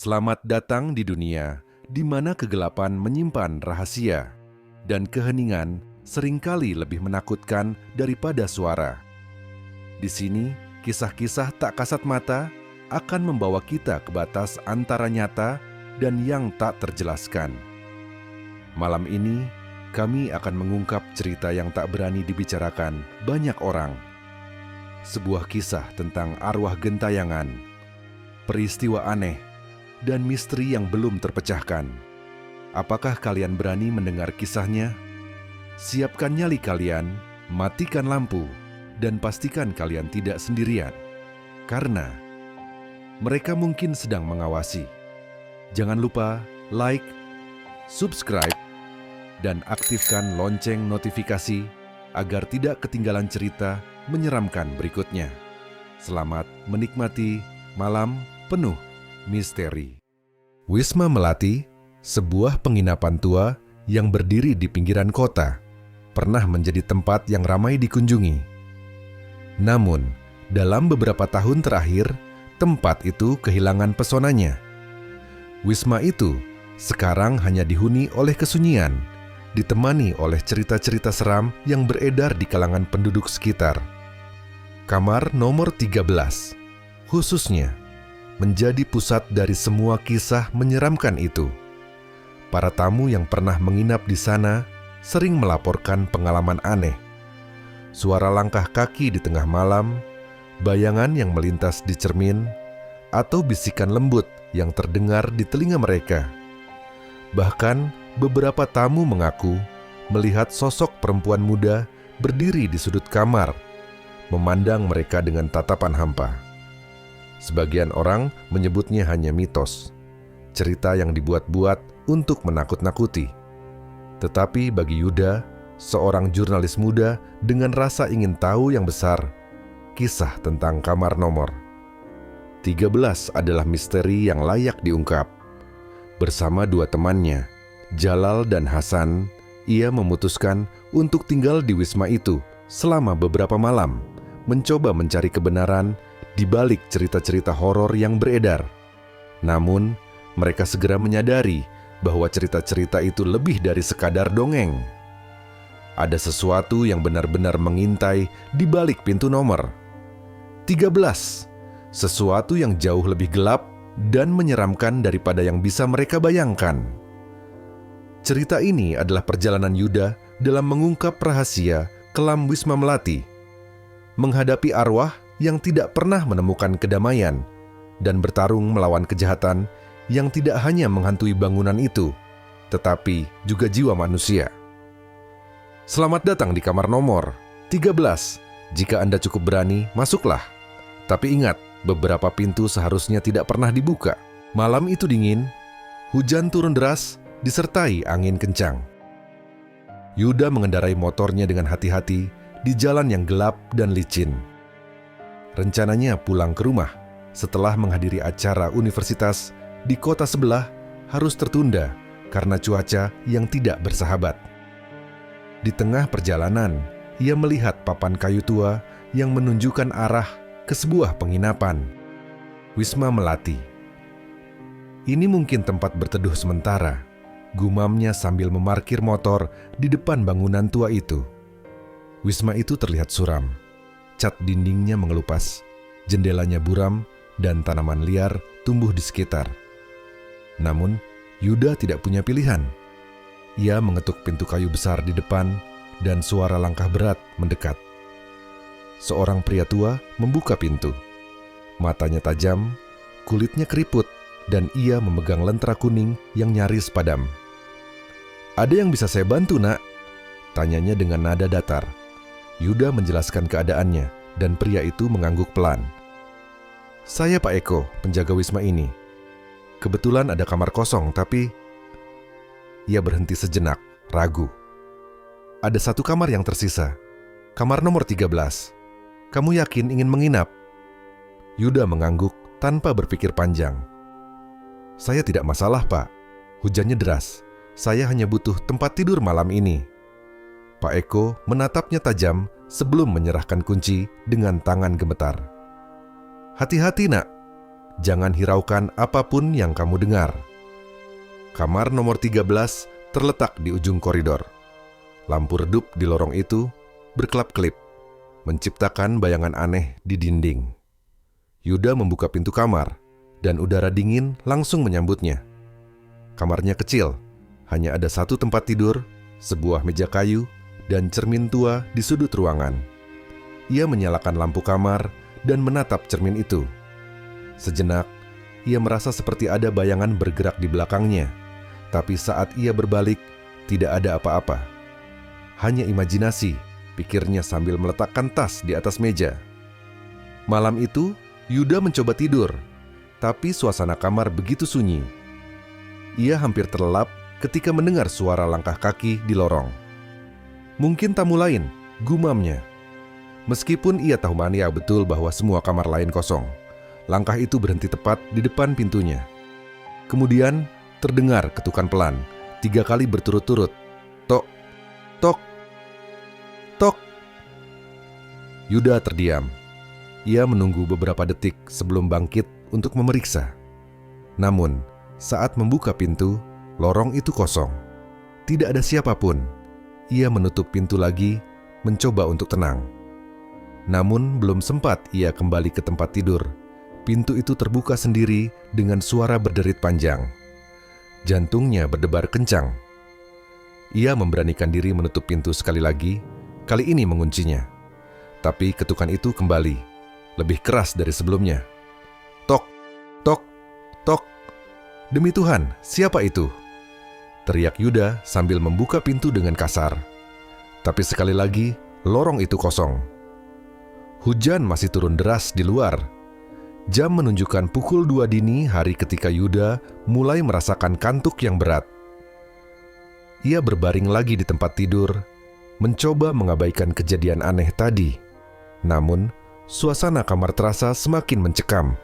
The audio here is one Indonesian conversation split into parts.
Selamat datang di dunia di mana kegelapan menyimpan rahasia dan keheningan seringkali lebih menakutkan daripada suara. Di sini, kisah-kisah tak kasat mata akan membawa kita ke batas antara nyata dan yang tak terjelaskan. Malam ini, kami akan mengungkap cerita yang tak berani dibicarakan banyak orang. Sebuah kisah tentang arwah gentayangan, peristiwa aneh, dan misteri yang belum terpecahkan. Apakah kalian berani mendengar kisahnya? Siapkan nyali kalian, matikan lampu, dan pastikan kalian tidak sendirian. Karena mereka mungkin sedang mengawasi. Jangan lupa like, subscribe, dan aktifkan lonceng notifikasi agar tidak ketinggalan cerita menyeramkan berikutnya. Selamat menikmati malam penuh misteri. Wisma Melati, sebuah penginapan tua yang berdiri di pinggiran kota, pernah menjadi tempat yang ramai dikunjungi. Namun, dalam beberapa tahun terakhir, tempat itu kehilangan pesonanya. Wisma itu sekarang hanya dihuni oleh kesunyian, ditemani oleh cerita-cerita seram yang beredar di kalangan penduduk sekitar. Kamar nomor 13, khususnya, menjadi pusat dari semua kisah menyeramkan itu. Para tamu yang pernah menginap di sana sering melaporkan pengalaman aneh. Suara langkah kaki di tengah malam, bayangan yang melintas di cermin, atau bisikan lembut yang terdengar di telinga mereka. Bahkan, beberapa tamu mengaku melihat sosok perempuan muda berdiri di sudut kamar, memandang mereka dengan tatapan hampa. Sebagian orang menyebutnya hanya mitos, cerita yang dibuat-buat untuk menakut-nakuti. Tetapi bagi Yuda, seorang jurnalis muda dengan rasa ingin tahu yang besar, kisah tentang kamar nomor 13 adalah misteri yang layak diungkap. Bersama dua temannya, Jalal dan Hasan, ia memutuskan untuk tinggal di wisma itu selama beberapa malam, mencoba mencari kebenaran di balik cerita-cerita horor yang beredar. Namun, mereka segera menyadari bahwa cerita-cerita itu lebih dari sekadar dongeng. Ada sesuatu yang benar-benar mengintai di balik pintu nomor 13. Sesuatu yang jauh lebih gelap dan menyeramkan daripada yang bisa mereka bayangkan. Cerita ini adalah perjalanan Yuda dalam mengungkap rahasia kelam Wisma Melati, menghadapi arwah yang tidak pernah menemukan kedamaian, dan bertarung melawan kejahatan yang tidak hanya menghantui bangunan itu, tetapi juga jiwa manusia. Selamat datang di kamar nomor 13. Jika Anda cukup berani, masuklah. Tapi ingat, beberapa pintu seharusnya tidak pernah dibuka. Malam itu dingin, hujan turun deras, disertai angin kencang. Yuda mengendarai motornya dengan hati-hati di jalan yang gelap dan licin. Rencananya pulang ke rumah setelah menghadiri acara universitas di kota sebelah harus tertunda karena cuaca yang tidak bersahabat. Di tengah perjalanan, ia melihat papan kayu tua yang menunjukkan arah ke sebuah penginapan, Wisma Melati. Ini mungkin tempat berteduh sementara, gumamnya sambil memarkir motor di depan bangunan tua itu. Wisma itu terlihat suram. Cat dindingnya mengelupas, jendelanya buram, dan tanaman liar tumbuh di sekitar. Namun, Yuda tidak punya pilihan. Ia mengetuk pintu kayu besar di depan, dan suara langkah berat mendekat. Seorang pria tua membuka pintu. Matanya tajam, kulitnya keriput, dan ia memegang lentera kuning yang nyaris padam. "Ada yang bisa saya bantu, Nak?" tanyanya dengan nada datar. Yuda menjelaskan keadaannya, dan pria itu mengangguk pelan. "Saya Pak Eko, penjaga wisma ini. Kebetulan ada kamar kosong, tapi..." Ia berhenti sejenak, ragu. "Ada satu kamar yang tersisa, kamar nomor 13. Kamu yakin ingin menginap?" Yuda mengangguk tanpa berpikir panjang. "Saya tidak masalah, Pak. Hujannya deras. Saya hanya butuh tempat tidur malam ini." Pak Eko menatapnya tajam sebelum menyerahkan kunci dengan tangan gemetar. "Hati-hati, Nak. Jangan hiraukan apapun yang kamu dengar. Kamar nomor 13 terletak di ujung koridor. Lampu redup di lorong itu berkelap-kelip, menciptakan bayangan aneh di dinding. Yuda membuka pintu kamar, dan udara dingin langsung menyambutnya. Kamarnya kecil, hanya ada satu tempat tidur, sebuah meja kayu, dan cermin tua di sudut ruangan. Ia menyalakan lampu kamar dan menatap cermin itu. Sejenak, ia merasa seperti ada bayangan bergerak di belakangnya. Tapi saat ia berbalik, tidak ada apa-apa. Hanya imajinasi, pikirnya sambil meletakkan tas di atas meja. Malam itu, Yuda mencoba tidur, tapi suasana kamar begitu sunyi. Ia hampir terlelap ketika mendengar suara langkah kaki di lorong. Mungkin tamu lain, gumamnya. Meskipun ia tahu mania betul bahwa semua kamar lain kosong, langkah itu berhenti tepat di depan pintunya. Kemudian terdengar ketukan pelan, 3 kali berturut-turut. Tok, tok, tok. Yuda terdiam. Ia menunggu beberapa detik sebelum bangkit untuk memeriksa. Namun, saat membuka pintu, lorong itu kosong. Tidak ada siapapun. Ia menutup pintu lagi, mencoba untuk tenang. Namun, belum sempat ia kembali ke tempat tidur. Pintu itu terbuka sendiri dengan suara berderit panjang. Jantungnya berdebar kencang. Ia memberanikan diri menutup pintu sekali lagi, kali ini menguncinya. Tapi ketukan itu kembali, lebih keras dari sebelumnya. Tok, tok, tok. Demi Tuhan, siapa itu? Teriak Yuda sambil membuka pintu dengan kasar. Tapi sekali lagi, lorong itu kosong. Hujan masih turun deras di luar. Jam menunjukkan pukul 2 dini hari ketika Yuda mulai merasakan kantuk yang berat. Ia berbaring lagi di tempat tidur, mencoba mengabaikan kejadian aneh tadi. Namun, suasana kamar terasa semakin mencekam.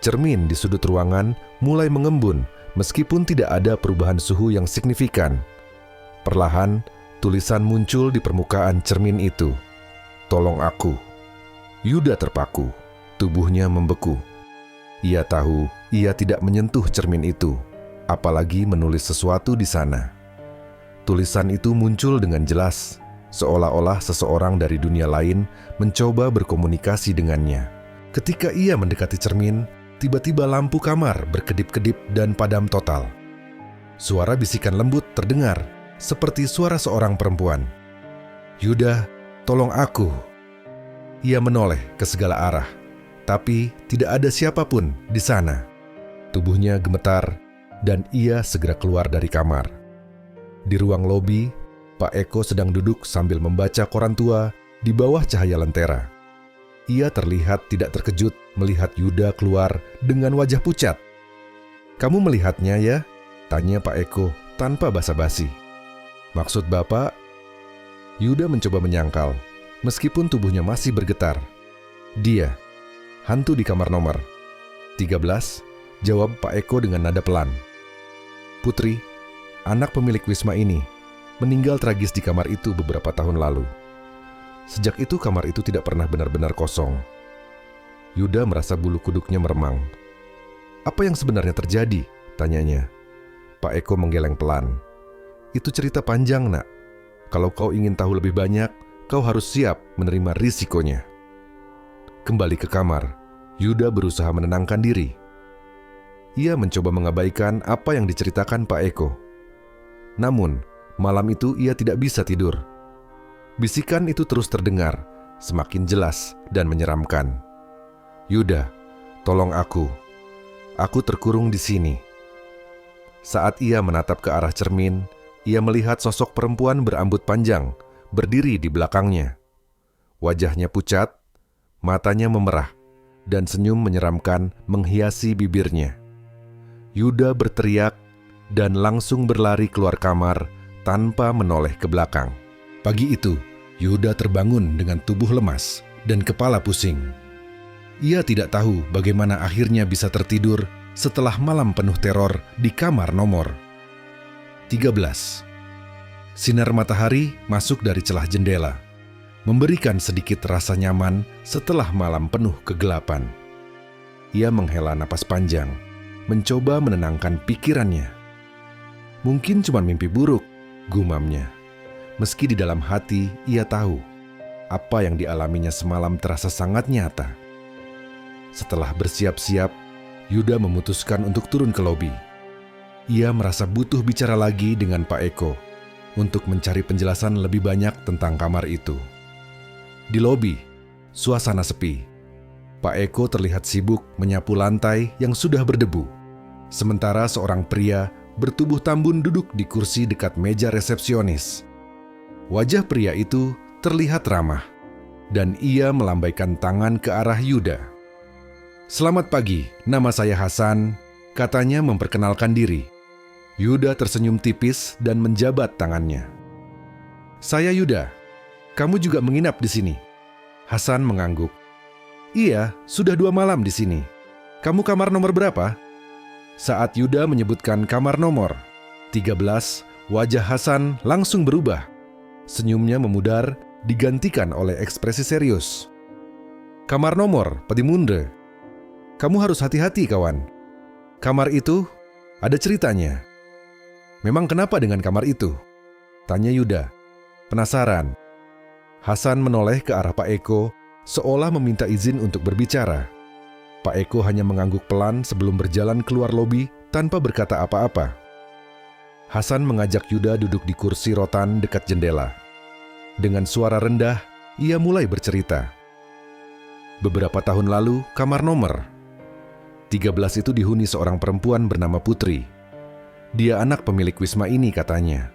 Cermin di sudut ruangan mulai mengembun meskipun tidak ada perubahan suhu yang signifikan. Perlahan, tulisan muncul di permukaan cermin itu. Tolong aku. Yuda terpaku. Tubuhnya membeku. Ia tahu ia tidak menyentuh cermin itu, apalagi menulis sesuatu di sana. Tulisan itu muncul dengan jelas, seolah-olah seseorang dari dunia lain mencoba berkomunikasi dengannya. Ketika ia mendekati cermin, tiba-tiba lampu kamar berkedip-kedip dan padam total. Suara bisikan lembut terdengar, seperti suara seorang perempuan. Yuda, tolong aku. Ia menoleh ke segala arah. Tapi tidak ada siapapun di sana. Tubuhnya gemetar dan ia segera keluar dari kamar. Di ruang lobi, Pak Eko sedang duduk sambil membaca koran tua di bawah cahaya lentera. Ia terlihat tidak terkejut melihat Yuda keluar dengan wajah pucat. "Kamu melihatnya ya?" tanya Pak Eko tanpa basa-basi. "Maksud Bapak?" Yuda mencoba menyangkal, meskipun tubuhnya masih bergetar. "Dia, hantu di kamar nomor 13, jawab Pak Eko dengan nada pelan. "Putri, anak pemilik Wisma ini, meninggal tragis di kamar itu beberapa tahun lalu. Sejak itu kamar itu tidak pernah benar-benar kosong." Yuda merasa bulu kuduknya meremang. "Apa yang sebenarnya terjadi?" tanyanya. Pak Eko menggeleng pelan. "Itu cerita panjang, Nak. Kalau kau ingin tahu lebih banyak, kau harus siap menerima risikonya." Kembali ke kamar, Yuda berusaha menenangkan diri. Ia mencoba mengabaikan apa yang diceritakan Pak Eko. Namun, malam itu ia tidak bisa tidur. Bisikan itu terus terdengar, semakin jelas dan menyeramkan. "Yuda, tolong aku. Aku terkurung di sini." Saat ia menatap ke arah cermin, ia melihat sosok perempuan berambut panjang berdiri di belakangnya. Wajahnya pucat, matanya memerah, dan senyum menyeramkan menghiasi bibirnya. Yuda berteriak dan langsung berlari keluar kamar tanpa menoleh ke belakang. Pagi itu, Yuda terbangun dengan tubuh lemas dan kepala pusing. Ia tidak tahu bagaimana akhirnya bisa tertidur setelah malam penuh teror di kamar nomor 13. Sinar matahari masuk dari celah jendela, memberikan sedikit rasa nyaman setelah malam penuh kegelapan. Ia menghela napas panjang, mencoba menenangkan pikirannya. Mungkin cuma mimpi buruk, gumamnya. Meski di dalam hati ia tahu apa yang dialaminya semalam terasa sangat nyata. Setelah bersiap-siap, Yuda memutuskan untuk turun ke lobi. Ia merasa butuh bicara lagi dengan Pak Eko untuk mencari penjelasan lebih banyak tentang kamar itu. Di lobi, suasana sepi. Pak Eko terlihat sibuk menyapu lantai yang sudah berdebu. Sementara seorang pria bertubuh tambun duduk di kursi dekat meja resepsionis. Wajah pria itu terlihat ramah, dan ia melambaikan tangan ke arah Yuda. "Selamat pagi, nama saya Hasan," katanya memperkenalkan diri. Yuda tersenyum tipis dan menjabat tangannya. "Saya Yuda. Kamu juga menginap di sini?" Hasan mengangguk. "Iya, sudah 2 malam di sini. Kamu kamar nomor berapa?" Saat Yuda menyebutkan kamar nomor 13, wajah Hasan langsung berubah. Senyumnya memudar, digantikan oleh ekspresi serius. "Kamar nomor, Petimunde. Kamu harus hati-hati, kawan. Kamar itu ada ceritanya." "Memang kenapa dengan kamar itu?" tanya Yuda, penasaran. Hasan menoleh ke arah Pak Eko, seolah meminta izin untuk berbicara. Pak Eko hanya mengangguk pelan sebelum berjalan keluar lobi tanpa berkata apa-apa. Hasan mengajak Yuda duduk di kursi rotan dekat jendela. Dengan suara rendah, ia mulai bercerita. Beberapa tahun lalu, kamar nomor 13 itu dihuni seorang perempuan bernama Putri. Dia anak pemilik wisma ini katanya.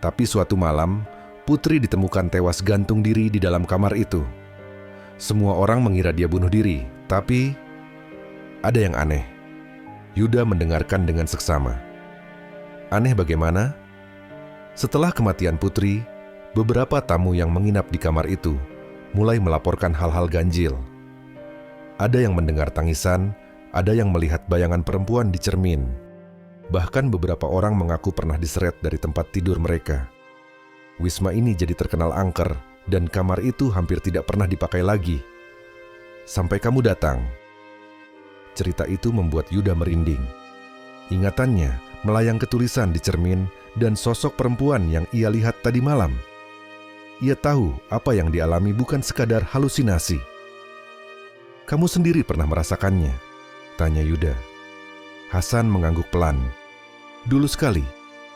Tapi suatu malam, Putri ditemukan tewas gantung diri di dalam kamar itu. Semua orang mengira dia bunuh diri, tapi ada yang aneh. Yuda mendengarkan dengan seksama. "Aneh bagaimana?" Setelah kematian Putri, beberapa tamu yang menginap di kamar itu mulai melaporkan hal-hal ganjil. Ada yang mendengar tangisan, ada yang melihat bayangan perempuan di cermin. Bahkan beberapa orang mengaku pernah diseret dari tempat tidur mereka. Wisma ini jadi terkenal angker, dan kamar itu hampir tidak pernah dipakai lagi. Sampai kamu datang. Cerita itu membuat Yuda merinding. Ingatannya melayang ke tulisan di cermin dan sosok perempuan yang ia lihat tadi malam. Ia tahu apa yang dialami bukan sekadar halusinasi. "Kamu sendiri pernah merasakannya?" tanya Yuda. Hasan mengangguk pelan. "Dulu sekali,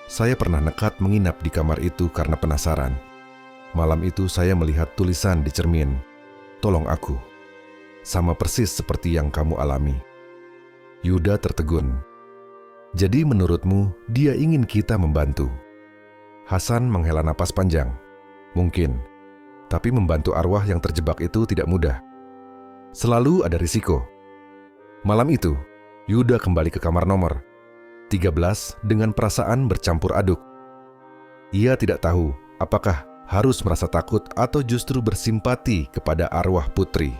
saya pernah nekat menginap di kamar itu karena penasaran. Malam itu saya melihat tulisan di cermin, 'Tolong aku.' Sama persis seperti yang kamu alami." Yuda tertegun. "Jadi menurutmu dia ingin kita membantu?" Hasan menghela napas panjang. "Mungkin, tapi membantu arwah yang terjebak itu tidak mudah. Selalu ada risiko." Malam itu, Yuda kembali ke kamar nomor 13 dengan perasaan bercampur aduk. Ia tidak tahu apakah harus merasa takut atau justru bersimpati kepada arwah Putri.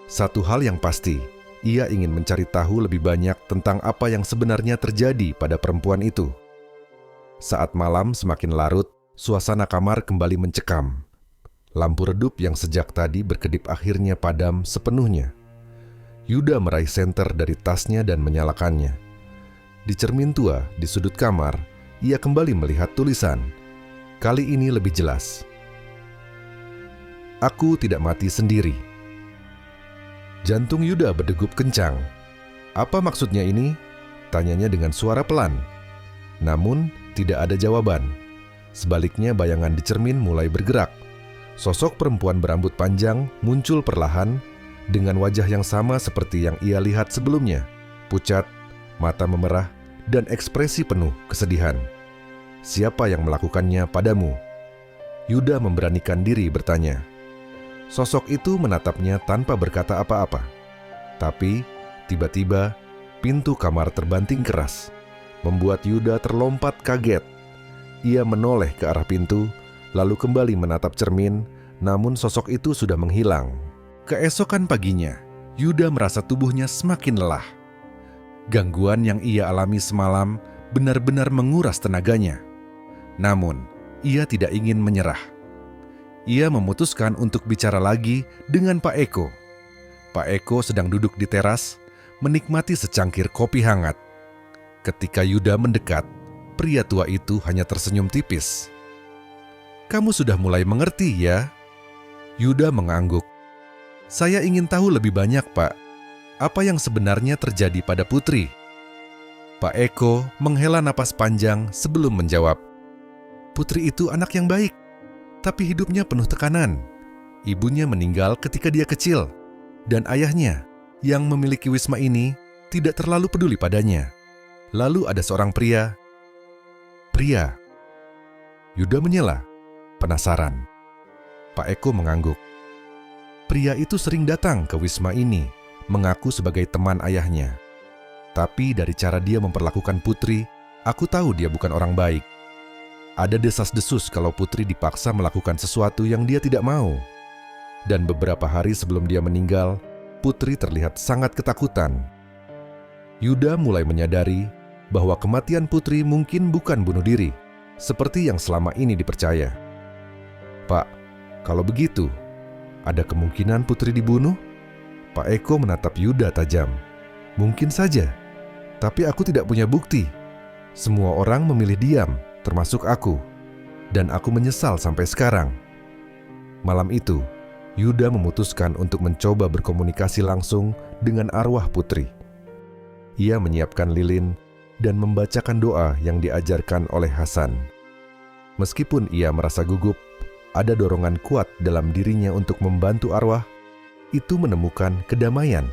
Satu hal yang pasti, ia ingin mencari tahu lebih banyak tentang apa yang sebenarnya terjadi pada perempuan itu. Saat malam semakin larut, suasana kamar kembali mencekam. Lampu redup yang sejak tadi berkedip akhirnya padam sepenuhnya. Yuda meraih senter dari tasnya dan menyalakannya. Di cermin tua di sudut kamar, ia kembali melihat tulisan. Kali ini lebih jelas. "Aku tidak mati sendiri." Jantung Yuda berdegup kencang. "Apa maksudnya ini?" tanyanya dengan suara pelan. Namun, tidak ada jawaban. Sebaliknya bayangan di cermin mulai bergerak. Sosok perempuan berambut panjang muncul perlahan dengan wajah yang sama seperti yang ia lihat sebelumnya. Pucat, mata memerah, dan ekspresi penuh kesedihan. "Siapa yang melakukannya padamu?" Yuda memberanikan diri bertanya. Sosok itu menatapnya tanpa berkata apa-apa. Tapi, tiba-tiba, pintu kamar terbanting keras, membuat Yuda terlompat kaget. Ia menoleh ke arah pintu, lalu kembali menatap cermin, namun sosok itu sudah menghilang. Keesokan paginya, Yuda merasa tubuhnya semakin lelah. Gangguan yang ia alami semalam benar-benar menguras tenaganya. Namun, ia tidak ingin menyerah. Ia memutuskan untuk bicara lagi dengan Pak Eko. Pak Eko sedang duduk di teras, menikmati secangkir kopi hangat. Ketika Yuda mendekat, pria tua itu hanya tersenyum tipis. "Kamu sudah mulai mengerti ya?" Yuda mengangguk. "Saya ingin tahu lebih banyak, Pak. Apa yang sebenarnya terjadi pada Putri?" Pak Eko menghela napas panjang sebelum menjawab. "Putri itu anak yang baik, tapi hidupnya penuh tekanan. Ibunya meninggal ketika dia kecil, dan ayahnya yang memiliki wisma ini tidak terlalu peduli padanya. Lalu ada seorang pria. Yuda menyela, penasaran. Pak Eko mengangguk. "Pria itu sering datang ke wisma ini, mengaku sebagai teman ayahnya. Tapi dari cara dia memperlakukan Putri, aku tahu dia bukan orang baik. Ada desas-desus kalau Putri dipaksa melakukan sesuatu yang dia tidak mau. Dan beberapa hari sebelum dia meninggal, Putri terlihat sangat ketakutan." Yuda mulai menyadari bahwa kematian Putri mungkin bukan bunuh diri, seperti yang selama ini dipercaya. "Pak, kalau begitu, ada kemungkinan Putri dibunuh?" Pak Eko menatap Yuda tajam. "Mungkin saja, tapi aku tidak punya bukti. Semua orang memilih diam, termasuk aku. Dan aku menyesal sampai sekarang." Malam itu, Yuda memutuskan untuk mencoba berkomunikasi langsung dengan arwah Putri. Ia menyiapkan lilin dan membacakan doa yang diajarkan oleh Hasan. Meskipun ia merasa gugup, ada dorongan kuat dalam dirinya untuk membantu arwah itu menemukan kedamaian.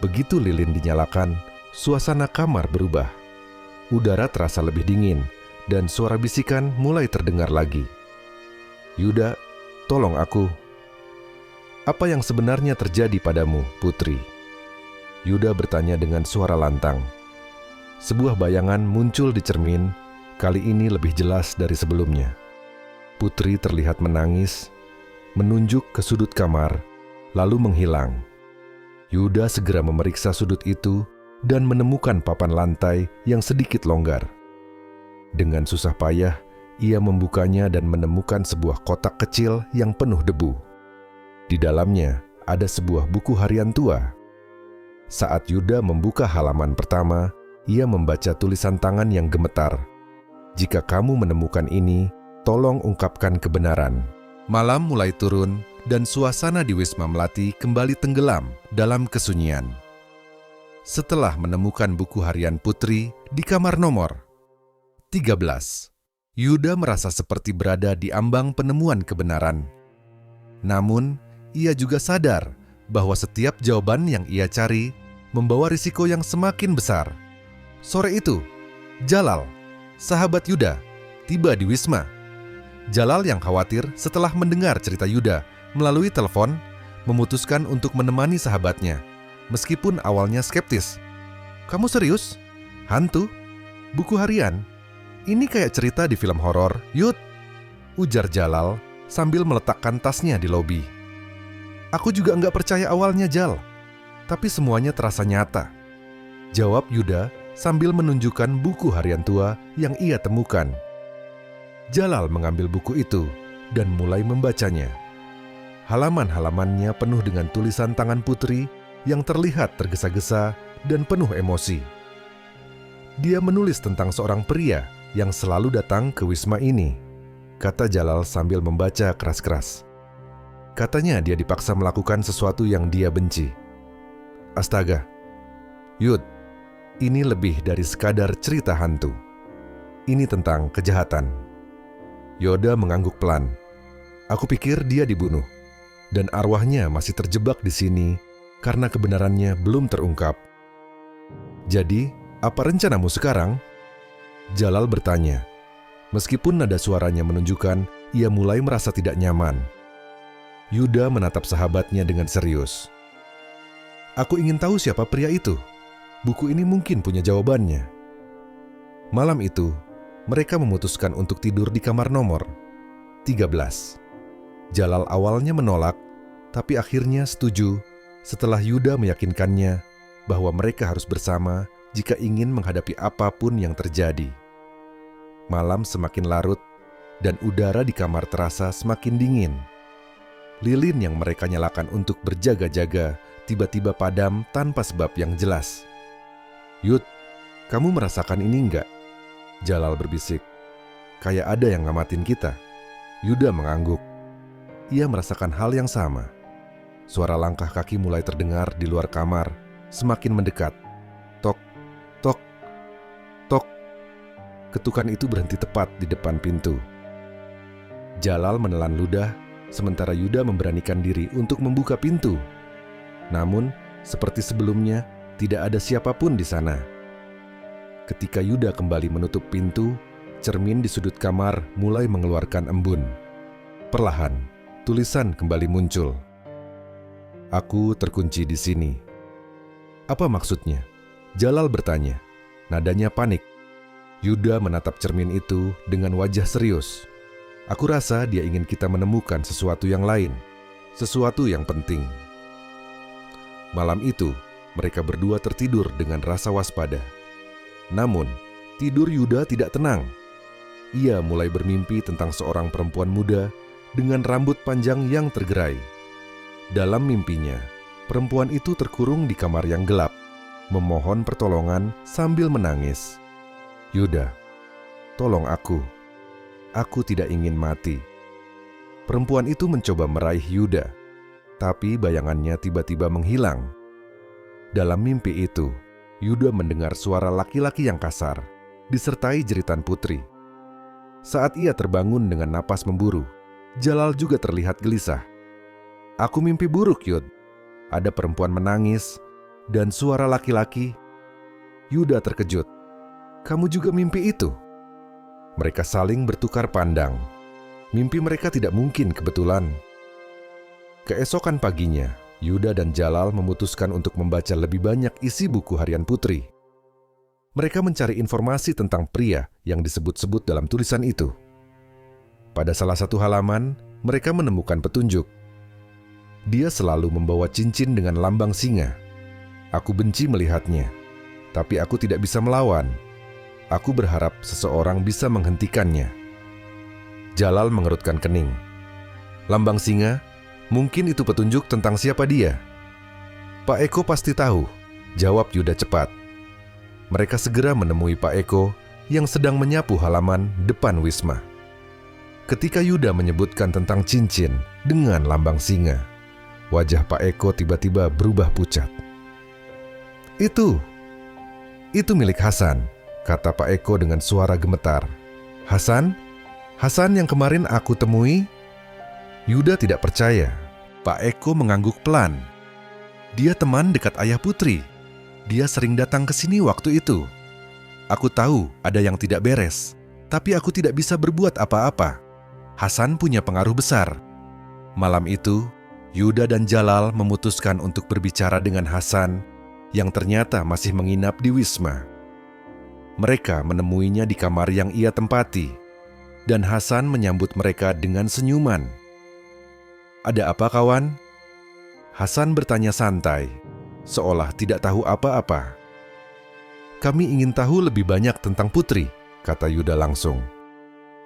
Begitu lilin dinyalakan, suasana kamar berubah. Udara terasa lebih dingin, dan suara bisikan mulai terdengar lagi. "Yuda, tolong aku." "Apa yang sebenarnya terjadi padamu, Putri?" Yuda bertanya dengan suara lantang. Sebuah bayangan muncul di cermin, kali ini lebih jelas dari sebelumnya. Putri terlihat menangis, menunjuk ke sudut kamar, lalu menghilang. Yuda segera memeriksa sudut itu dan menemukan papan lantai yang sedikit longgar. Dengan susah payah, ia membukanya dan menemukan sebuah kotak kecil yang penuh debu. Di dalamnya ada sebuah buku harian tua. Saat Yuda membuka halaman pertama, ia membaca tulisan tangan yang gemetar. "Jika kamu menemukan ini, tolong ungkapkan kebenaran." Malam mulai turun dan suasana di Wisma Melati kembali tenggelam dalam kesunyian. Setelah menemukan buku harian Putri di kamar nomor 13, Yuda merasa seperti berada di ambang penemuan kebenaran. Namun, ia juga sadar bahwa setiap jawaban yang ia cari membawa risiko yang semakin besar. Sore itu, Jalal, sahabat Yuda, tiba di Wisma. Jalal yang khawatir setelah mendengar cerita Yuda melalui telepon, memutuskan untuk menemani sahabatnya, meskipun awalnya skeptis. "Kamu serius? Hantu? Buku harian? Ini kayak cerita di film horor, Yud," ujar Jalal sambil meletakkan tasnya di lobi. "Aku juga nggak percaya awalnya, Jal. Tapi semuanya terasa nyata," jawab Yuda sambil menunjukkan buku harian tua yang ia temukan. Jalal mengambil buku itu dan mulai membacanya. Halaman-halamannya penuh dengan tulisan tangan Putri yang terlihat tergesa-gesa dan penuh emosi. "Dia menulis tentang seorang pria yang selalu datang ke wisma ini," kata Jalal sambil membaca keras-keras. "Katanya dia dipaksa melakukan sesuatu yang dia benci." Astaga, Yud, ini lebih dari sekadar cerita hantu. Ini tentang kejahatan. Yoda mengangguk pelan. "Aku pikir dia dibunuh, dan arwahnya masih terjebak di sini karena kebenarannya belum terungkap." "Jadi, apa rencanamu sekarang?" Jalal bertanya. Meskipun nada suaranya menunjukkan ia mulai merasa tidak nyaman. Yuda menatap sahabatnya dengan serius. "Aku ingin tahu siapa pria itu. Buku ini mungkin punya jawabannya." Malam itu, mereka memutuskan untuk tidur di kamar nomor 13. Jalal awalnya menolak, tapi akhirnya setuju setelah Yuda meyakinkannya bahwa mereka harus bersama jika ingin menghadapi apapun yang terjadi. Malam semakin larut dan udara di kamar terasa semakin dingin. Lilin yang mereka nyalakan untuk berjaga-jaga tiba-tiba padam tanpa sebab yang jelas. "Yud, kamu merasakan ini enggak?" Jalal berbisik. "Kayak ada yang ngamatin kita." Yuda mengangguk. Ia merasakan hal yang sama. Suara langkah kaki mulai terdengar di luar kamar, semakin mendekat. Tok, tok, tok. Ketukan itu berhenti tepat di depan pintu. Jalal menelan ludah, sementara Yuda memberanikan diri untuk membuka pintu. Namun, seperti sebelumnya, tidak ada siapapun di sana. Ketika Yuda kembali menutup pintu, cermin di sudut kamar mulai mengeluarkan embun. Perlahan, tulisan kembali muncul. "Aku terkunci di sini." "Apa maksudnya?" Jalal bertanya. Nadanya panik. Yuda menatap cermin itu dengan wajah serius. "Aku rasa dia ingin kita menemukan sesuatu yang lain, sesuatu yang penting." Malam itu, mereka berdua tertidur dengan rasa waspada. Namun, tidur Yuda tidak tenang. Ia mulai bermimpi tentang seorang perempuan muda dengan rambut panjang yang tergerai. Dalam mimpinya, perempuan itu terkurung di kamar yang gelap, memohon pertolongan sambil menangis. "Yuda, tolong aku. Aku tidak ingin mati." Perempuan itu mencoba meraih Yuda, tapi bayangannya tiba-tiba menghilang. Dalam mimpi itu, Yuda mendengar suara laki-laki yang kasar, disertai jeritan putri. Saat ia terbangun dengan napas memburu, Jalal juga terlihat gelisah. "Aku mimpi buruk, Yud. Ada perempuan menangis, dan suara laki-laki." Yuda terkejut. "Kamu juga mimpi itu?" Mereka saling bertukar pandang. Mimpi mereka tidak mungkin kebetulan. Keesokan paginya, Yuda dan Jalal memutuskan untuk membaca lebih banyak isi buku harian Putri. Mereka mencari informasi tentang pria yang disebut-sebut dalam tulisan itu. Pada salah satu halaman, mereka menemukan petunjuk. Dia selalu membawa cincin dengan lambang singa. "Aku benci melihatnya, tapi aku tidak bisa melawan. Aku berharap seseorang bisa menghentikannya." Jalal mengerutkan kening. "Lambang singa? Mungkin itu petunjuk tentang siapa dia." "Pak Eko pasti tahu," jawab Yuda cepat. Mereka segera menemui Pak Eko yang sedang menyapu halaman depan Wisma. Ketika Yuda menyebutkan tentang cincin dengan lambang singa, wajah Pak Eko tiba-tiba berubah pucat. Itu milik Hasan," kata Pak Eko dengan suara gemetar. "Hasan? Hasan yang kemarin aku temui?" Yuda tidak percaya. Pak Eko mengangguk pelan. "Dia teman dekat ayah Putri. Dia sering datang ke sini waktu itu. Aku tahu ada yang tidak beres, tapi aku tidak bisa berbuat apa-apa. Hasan punya pengaruh besar." Malam itu, Yuda dan Jalal memutuskan untuk berbicara dengan Hasan yang ternyata masih menginap di Wisma. Mereka menemuinya di kamar yang ia tempati, dan Hasan menyambut mereka dengan senyuman. "Ada apa, kawan?" Hasan bertanya santai, seolah tidak tahu apa-apa. "Kami ingin tahu lebih banyak tentang Putri," kata Yuda langsung.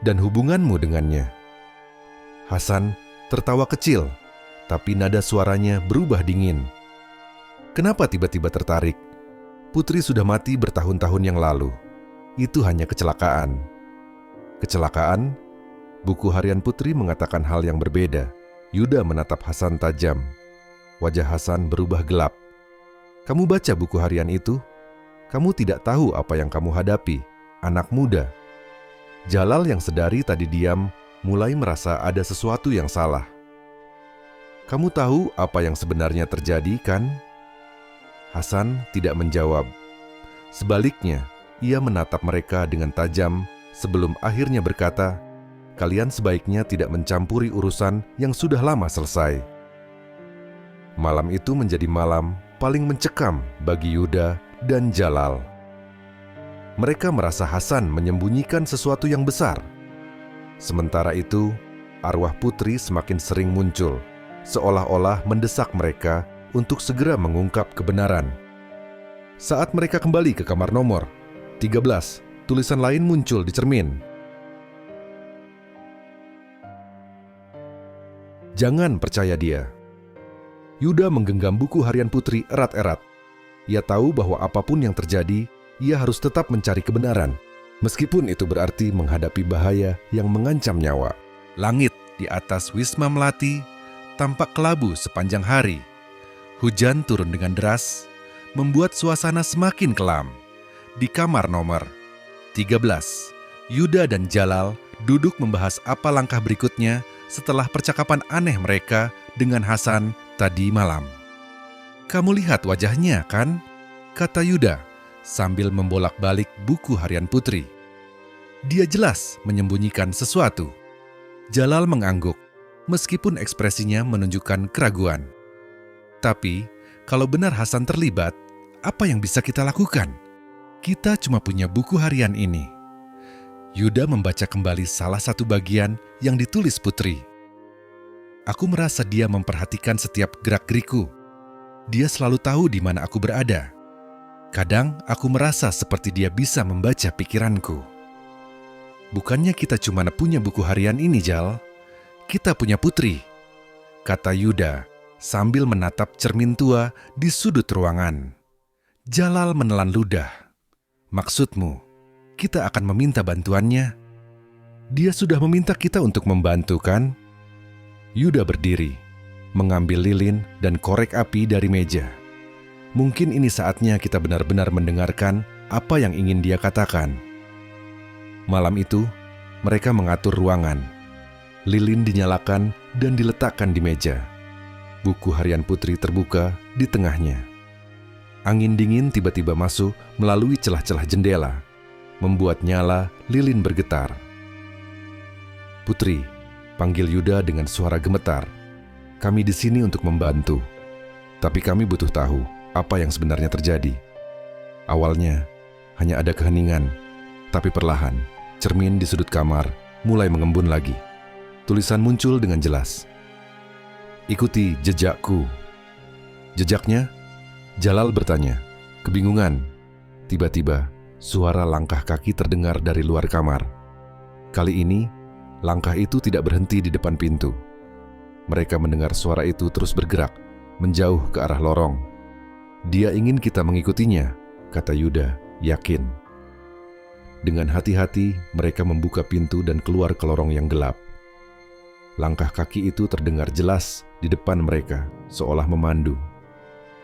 "Dan hubunganmu dengannya." Hasan tertawa kecil, tapi nada suaranya berubah dingin. "Kenapa tiba-tiba tertarik? Putri sudah mati bertahun-tahun yang lalu. Itu hanya kecelakaan." "Kecelakaan?" Buku harian Putri mengatakan hal yang berbeda. Yuda menatap Hasan tajam. Wajah Hasan berubah gelap. "Kamu baca buku harian itu? Kamu tidak tahu apa yang kamu hadapi, anak muda." Jalal yang sedari tadi diam mulai merasa ada sesuatu yang salah. "Kamu tahu apa yang sebenarnya terjadi, kan?" Hasan tidak menjawab. Sebaliknya, ia menatap mereka dengan tajam sebelum akhirnya berkata, "Kalian sebaiknya tidak mencampuri urusan yang sudah lama selesai." Malam itu menjadi malam paling mencekam bagi Yuda dan Jalal. Mereka merasa Hasan menyembunyikan sesuatu yang besar. Sementara itu, arwah Putri semakin sering muncul, seolah-olah mendesak mereka untuk segera mengungkap kebenaran. Saat mereka kembali ke kamar nomor 13, tulisan lain muncul di cermin. "Jangan percaya dia." Yuda menggenggam buku harian Putri erat-erat. Ia tahu bahwa apapun yang terjadi, ia harus tetap mencari kebenaran, meskipun itu berarti menghadapi bahaya yang mengancam nyawa. Langit di atas Wisma Melati tampak kelabu sepanjang hari. Hujan turun dengan deras, membuat suasana semakin kelam. Di kamar nomor 13, Yuda dan Jalal duduk membahas apa langkah berikutnya setelah percakapan aneh mereka dengan Hasan tadi malam. "Kamu lihat wajahnya, kan?" kata Yuda sambil membolak-balik buku harian Putri. Dia jelas menyembunyikan sesuatu. Jalal mengangguk, meskipun ekspresinya menunjukkan keraguan. "Tapi, kalau benar Hasan terlibat, apa yang bisa kita lakukan? Kita cuma punya buku harian ini." Yuda membaca kembali salah satu bagian yang ditulis Putri. "Aku merasa dia memperhatikan setiap gerak-geriku. Dia selalu tahu di mana aku berada. Kadang aku merasa seperti dia bisa membaca pikiranku." "Bukannya kita cuma punya buku harian ini, Jal. Kita punya Putri," kata Yuda sambil menatap cermin tua di sudut ruangan. Jalal menelan ludah. "Maksudmu, kita akan meminta bantuannya? Dia sudah meminta kita untuk membantu, kan?" Yuda berdiri, mengambil lilin dan korek api dari meja. Mungkin ini saatnya kita benar-benar mendengarkan apa yang ingin dia katakan. Malam itu, mereka mengatur ruangan. Lilin dinyalakan dan diletakkan di meja. Buku harian Putri terbuka di tengahnya. Angin dingin tiba-tiba masuk melalui celah-celah jendela, membuat nyala lilin bergetar. "Putri," panggil Yuda dengan suara gemetar. "Kami di sini untuk membantu. Tapi kami butuh tahu apa yang sebenarnya terjadi." Awalnya, hanya ada keheningan. Tapi perlahan, cermin di sudut kamar mulai mengembun lagi. Tulisan muncul dengan jelas. "Ikuti jejakku." "Jejaknya?" Jalal bertanya, kebingungan. Tiba-tiba, suara langkah kaki terdengar dari luar kamar. Kali ini, langkah itu tidak berhenti di depan pintu. Mereka mendengar suara itu terus bergerak, menjauh ke arah lorong. "Dia ingin kita mengikutinya," kata Yuda, yakin. Dengan hati-hati, mereka membuka pintu dan keluar ke lorong yang gelap. Langkah kaki itu terdengar jelas di depan mereka, seolah memandu.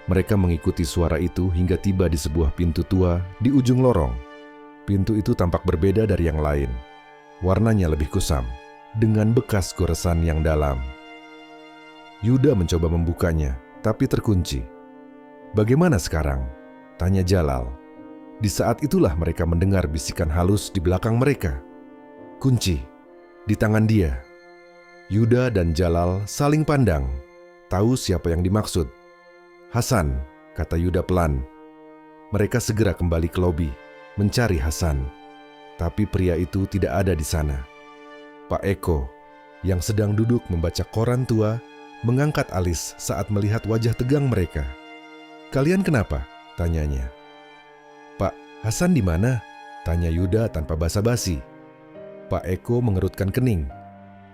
Mereka mengikuti suara itu hingga tiba di sebuah pintu tua di ujung lorong. Pintu itu tampak berbeda dari yang lain. Warnanya lebih kusam, dengan bekas goresan yang dalam. Yuda mencoba membukanya, tapi terkunci. "Bagaimana sekarang?" tanya Jalal. Di saat itulah mereka mendengar bisikan halus di belakang mereka. "Kunci di tangan dia." Yuda dan Jalal saling pandang, tahu siapa yang dimaksud. "Hasan," kata Yuda pelan. Mereka segera kembali ke lobi, mencari Hasan. Tapi pria itu tidak ada di sana. Pak Eko, yang sedang duduk membaca koran tua, mengangkat alis saat melihat wajah tegang mereka. "Kalian kenapa?" tanyanya. "Pak, Hasan di mana?" tanya Yuda tanpa basa-basi. Pak Eko mengerutkan kening.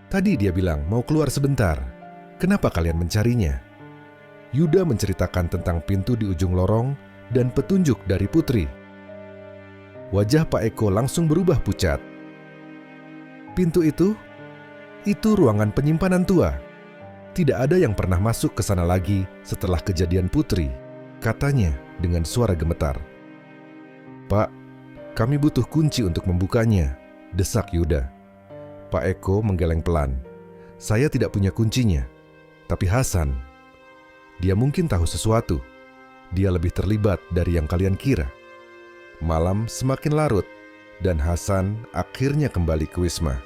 "Tadi dia bilang mau keluar sebentar. Kenapa kalian mencarinya?" Yuda menceritakan tentang pintu di ujung lorong dan petunjuk dari Putri. Wajah Pak Eko langsung berubah pucat. "Pintu itu ruangan penyimpanan tua. Tidak ada yang pernah masuk ke sana lagi setelah kejadian Putri," katanya dengan suara gemetar. "Pak, kami butuh kunci untuk membukanya," desak Yuda. Pak Eko menggeleng pelan. "Saya tidak punya kuncinya, tapi Hasan. Dia mungkin tahu sesuatu. Dia lebih terlibat dari yang kalian kira." Malam semakin larut, dan Hasan akhirnya kembali ke Wisma.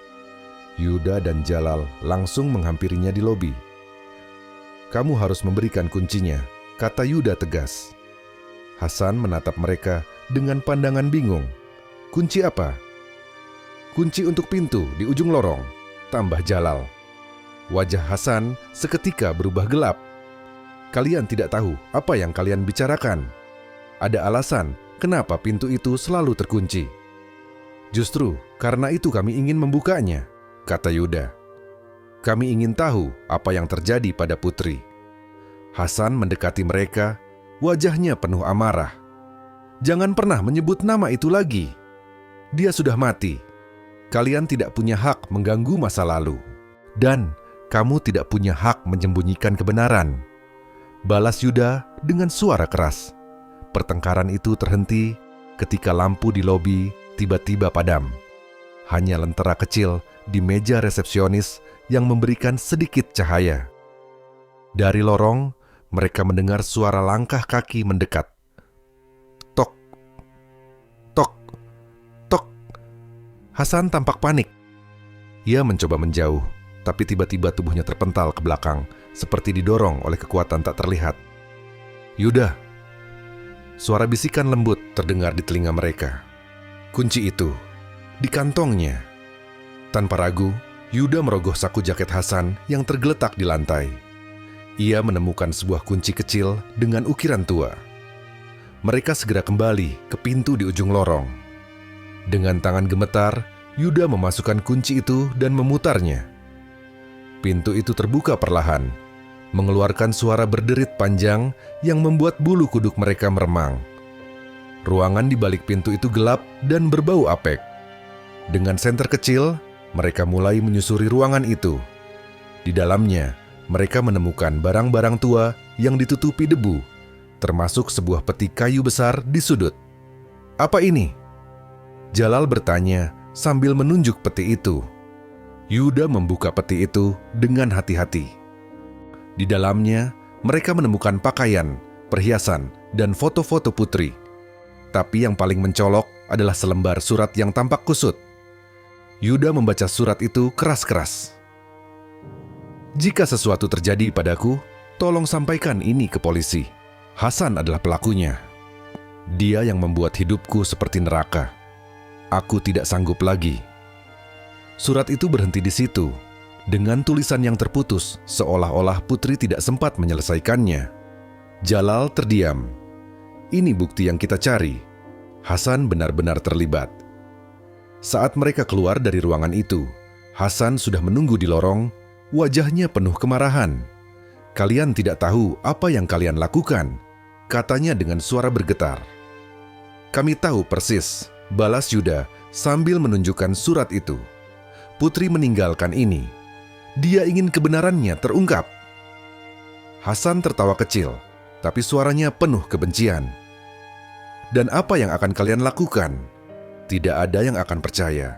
Yuda dan Jalal langsung menghampirinya di lobi. "Kamu harus memberikan kuncinya," kata Yuda tegas. Hasan menatap mereka dengan pandangan bingung. "Kunci apa?" "Kunci untuk pintu di ujung lorong," tambah Jalal. Wajah Hasan seketika berubah gelap. "Kalian tidak tahu apa yang kalian bicarakan. Ada alasan kenapa pintu itu selalu terkunci." "Justru karena itu kami ingin membukanya," kata Yuda. "Kami ingin tahu apa yang terjadi pada Putri." Hasan mendekati mereka, wajahnya penuh amarah. "Jangan pernah menyebut nama itu lagi. Dia sudah mati. Kalian tidak punya hak mengganggu masa lalu. Dan kamu tidak punya hak menyembunyikan kebenaran," balas Yuda dengan suara keras. Pertengkaran itu terhenti ketika lampu di lobi tiba-tiba padam. Hanya lentera kecil di meja resepsionis yang memberikan sedikit cahaya. Dari lorong, mereka mendengar suara langkah kaki mendekat. Tok, tok, tok. Hasan tampak panik. Ia mencoba menjauh, tapi tiba-tiba tubuhnya terpental ke belakang, seperti didorong oleh kekuatan tak terlihat. "Yuda!" Suara bisikan lembut terdengar di telinga mereka. Kunci itu di kantongnya. Tanpa ragu, Yuda merogoh saku jaket Hasan yang tergeletak di lantai. Ia menemukan sebuah kunci kecil dengan ukiran tua. Mereka segera kembali ke pintu di ujung lorong. Dengan tangan gemetar, Yuda memasukkan kunci itu dan memutarnya. Pintu itu terbuka perlahan, mengeluarkan suara berderit panjang yang membuat bulu kuduk mereka meremang. Ruangan di balik pintu itu gelap dan berbau apek. Dengan senter kecil, mereka mulai menyusuri ruangan itu. Di dalamnya, mereka menemukan barang-barang tua yang ditutupi debu, termasuk sebuah peti kayu besar di sudut. "Apa ini?" Jalal bertanya sambil menunjuk peti itu. Yuda membuka peti itu dengan hati-hati. Di dalamnya, mereka menemukan pakaian, perhiasan, dan foto-foto putri. Tapi yang paling mencolok adalah selembar surat yang tampak kusut. Yuda membaca surat itu keras-keras. "Jika sesuatu terjadi padaku, tolong sampaikan ini ke polisi. Hasan adalah pelakunya. Dia yang membuat hidupku seperti neraka. Aku tidak sanggup lagi." Surat itu berhenti di situ, dengan tulisan yang terputus, seolah-olah putri tidak sempat menyelesaikannya. Jalal terdiam. Ini bukti yang kita cari. Hasan benar-benar terlibat. Saat mereka keluar dari ruangan itu, Hasan sudah menunggu di lorong. Wajahnya penuh kemarahan. "Kalian tidak tahu apa yang kalian lakukan," katanya dengan suara bergetar. "Kami tahu persis," balas Yuda sambil menunjukkan surat itu. "Putri meninggalkan ini. Dia ingin kebenarannya terungkap." Hasan tertawa kecil, tapi suaranya penuh kebencian. "Dan apa yang akan kalian lakukan? Tidak ada yang akan percaya.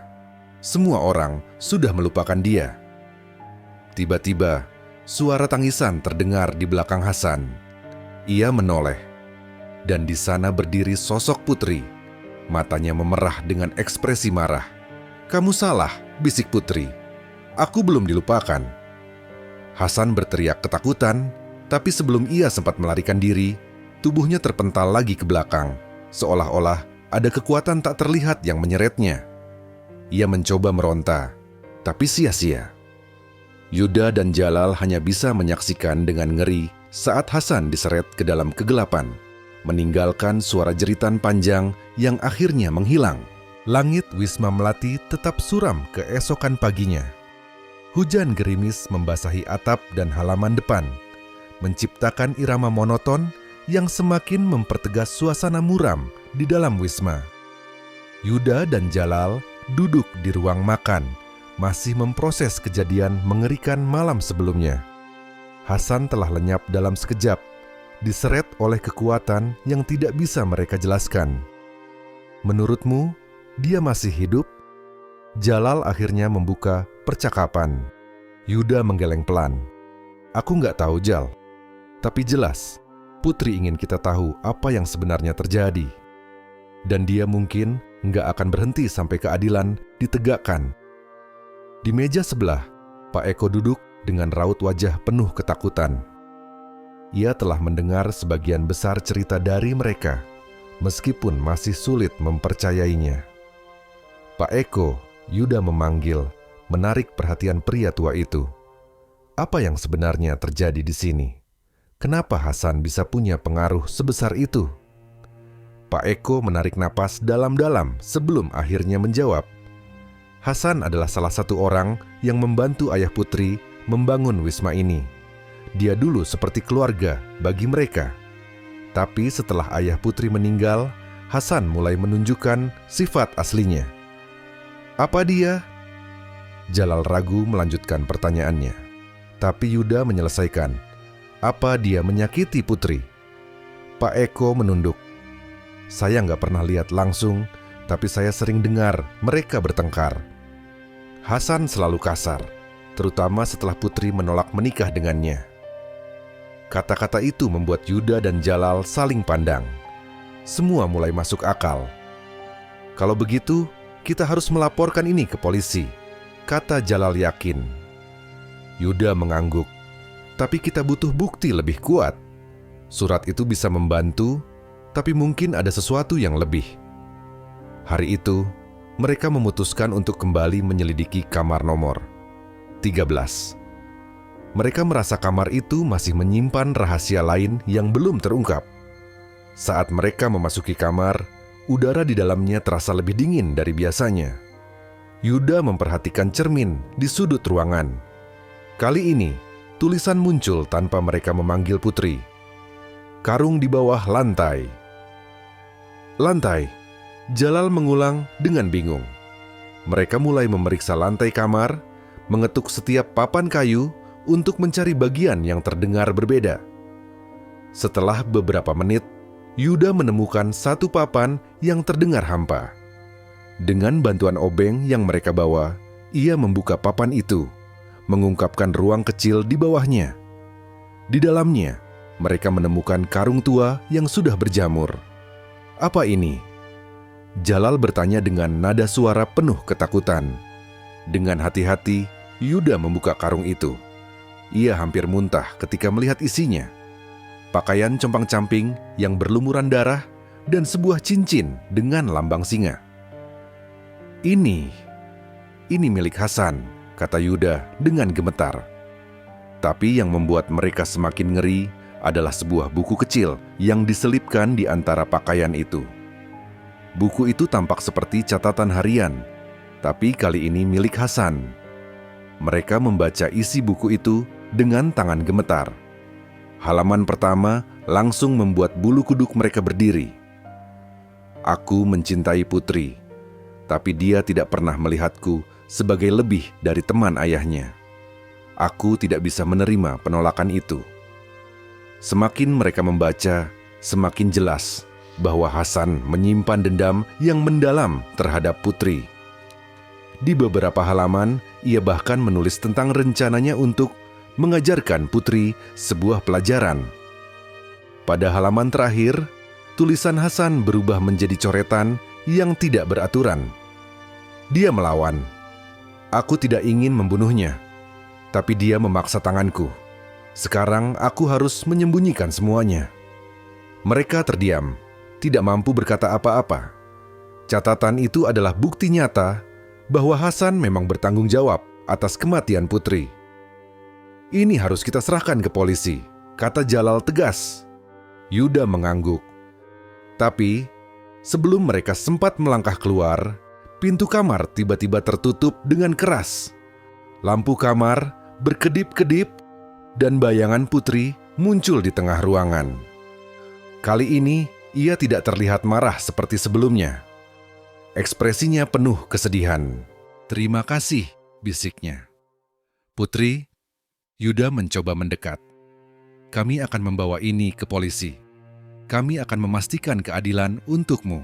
Semua orang sudah melupakan dia." Tiba-tiba, suara tangisan terdengar di belakang Hasan. Ia menoleh, dan di sana berdiri sosok putri. Matanya memerah dengan ekspresi marah. "Kamu salah," bisik putri. "Aku belum dilupakan." Hasan berteriak ketakutan, tapi sebelum ia sempat melarikan diri, tubuhnya terpental lagi ke belakang, seolah-olah ada kekuatan tak terlihat yang menyeretnya. Ia mencoba meronta, tapi sia-sia. Yuda dan Jalal hanya bisa menyaksikan dengan ngeri saat Hasan diseret ke dalam kegelapan, meninggalkan suara jeritan panjang yang akhirnya menghilang. Langit Wisma Melati tetap suram keesokan paginya. Hujan gerimis membasahi atap dan halaman depan, menciptakan irama monoton yang semakin mempertegas suasana muram di dalam wisma. Yuda dan Jalal duduk di ruang makan, masih memproses kejadian mengerikan malam sebelumnya. Hasan telah lenyap dalam sekejap, diseret oleh kekuatan yang tidak bisa mereka jelaskan. "Menurutmu, dia masih hidup?" Jalal akhirnya membuka percakapan. Yuda menggeleng pelan. "Aku nggak tahu, Jal. Tapi jelas, Putri ingin kita tahu apa yang sebenarnya terjadi. Dan dia mungkin nggak akan berhenti sampai keadilan ditegakkan." Di meja sebelah, Pak Eko duduk dengan raut wajah penuh ketakutan. Ia telah mendengar sebagian besar cerita dari mereka, meskipun masih sulit mempercayainya. "Pak Eko," Yuda memanggil, menarik perhatian pria tua itu. "Apa yang sebenarnya terjadi di sini? Kenapa Hasan bisa punya pengaruh sebesar itu?" Pak Eko menarik napas dalam-dalam sebelum akhirnya menjawab. "Hasan adalah salah satu orang yang membantu ayah Putri membangun wisma ini. dia dulu seperti keluarga bagi mereka. Tapi setelah ayah Putri meninggal, Hasan mulai menunjukkan sifat aslinya. Apa dia? Jalal ragu melanjutkan pertanyaannya. Tapi Yuda menyelesaikan. Apa dia menyakiti Putri? Pak Eko menunduk. Saya nggak pernah lihat langsung, tapi saya sering dengar mereka bertengkar. Hasan selalu kasar, terutama setelah Putri menolak menikah dengannya. Kata-kata itu membuat Yuda dan Jalal saling pandang. Semua mulai masuk akal. Kalau begitu, kita harus melaporkan ini ke polisi, kata Jalal yakin. Yuda mengangguk. Tapi kita butuh bukti lebih kuat. Surat itu bisa membantu, tapi mungkin ada sesuatu yang lebih. Hari itu, mereka memutuskan untuk kembali menyelidiki kamar nomor 13. Mereka merasa kamar itu masih menyimpan rahasia lain yang belum terungkap. Saat mereka memasuki kamar, udara di dalamnya terasa lebih dingin dari biasanya. Yuda memperhatikan cermin di sudut ruangan. Kali ini, tulisan muncul tanpa mereka memanggil Putri. Karung di bawah lantai. Lantai, Jalal mengulang dengan bingung. Mereka mulai memeriksa lantai kamar, mengetuk setiap papan kayu untuk mencari bagian yang terdengar berbeda. Setelah beberapa menit, Yuda menemukan satu papan yang terdengar hampa. Dengan bantuan obeng yang mereka bawa, ia membuka papan itu, mengungkapkan ruang kecil di bawahnya. Di dalamnya, mereka menemukan karung tua yang sudah berjamur. Apa ini? Jalal bertanya dengan nada suara penuh ketakutan. Dengan hati-hati, Yuda membuka karung itu. Ia hampir muntah ketika melihat isinya. Pakaian compang-camping yang berlumuran darah dan sebuah cincin dengan lambang singa. Ini milik Hasan, kata Yuda dengan gemetar. Tapi yang membuat mereka semakin ngeri adalah sebuah buku kecil yang diselipkan di antara pakaian itu. Buku itu tampak seperti catatan harian, tapi kali ini milik Hasan. Mereka membaca isi buku itu dengan tangan gemetar. Halaman pertama langsung membuat bulu kuduk mereka berdiri. Aku mencintai Putri, tapi dia tidak pernah melihatku sebagai lebih dari teman ayahnya. Aku tidak bisa menerima penolakan itu. Semakin mereka membaca, semakin jelas bahwa Hasan menyimpan dendam yang mendalam terhadap Putri. Di beberapa halaman, ia bahkan menulis tentang rencananya untuk mengajarkan Putri sebuah pelajaran. Pada halaman terakhir, tulisan Hasan berubah menjadi coretan yang tidak beraturan. Dia melawan. Aku tidak ingin membunuhnya, tapi dia memaksa tanganku. Sekarang aku harus menyembunyikan semuanya. Mereka terdiam, tidak mampu berkata apa-apa. Catatan itu adalah bukti nyata bahwa Hasan memang bertanggung jawab atas kematian Putri. Ini harus kita serahkan ke polisi, kata Jalal tegas. Yuda mengangguk. Tapi, sebelum mereka sempat melangkah keluar, pintu kamar tiba-tiba tertutup dengan keras. Lampu kamar berkedip-kedip dan bayangan Putri muncul di tengah ruangan. Kali ini, ia tidak terlihat marah seperti sebelumnya. Ekspresinya penuh kesedihan. Terima kasih, bisiknya. Putri, Yuda mencoba mendekat. Kami akan membawa ini ke polisi. Kami akan memastikan keadilan untukmu.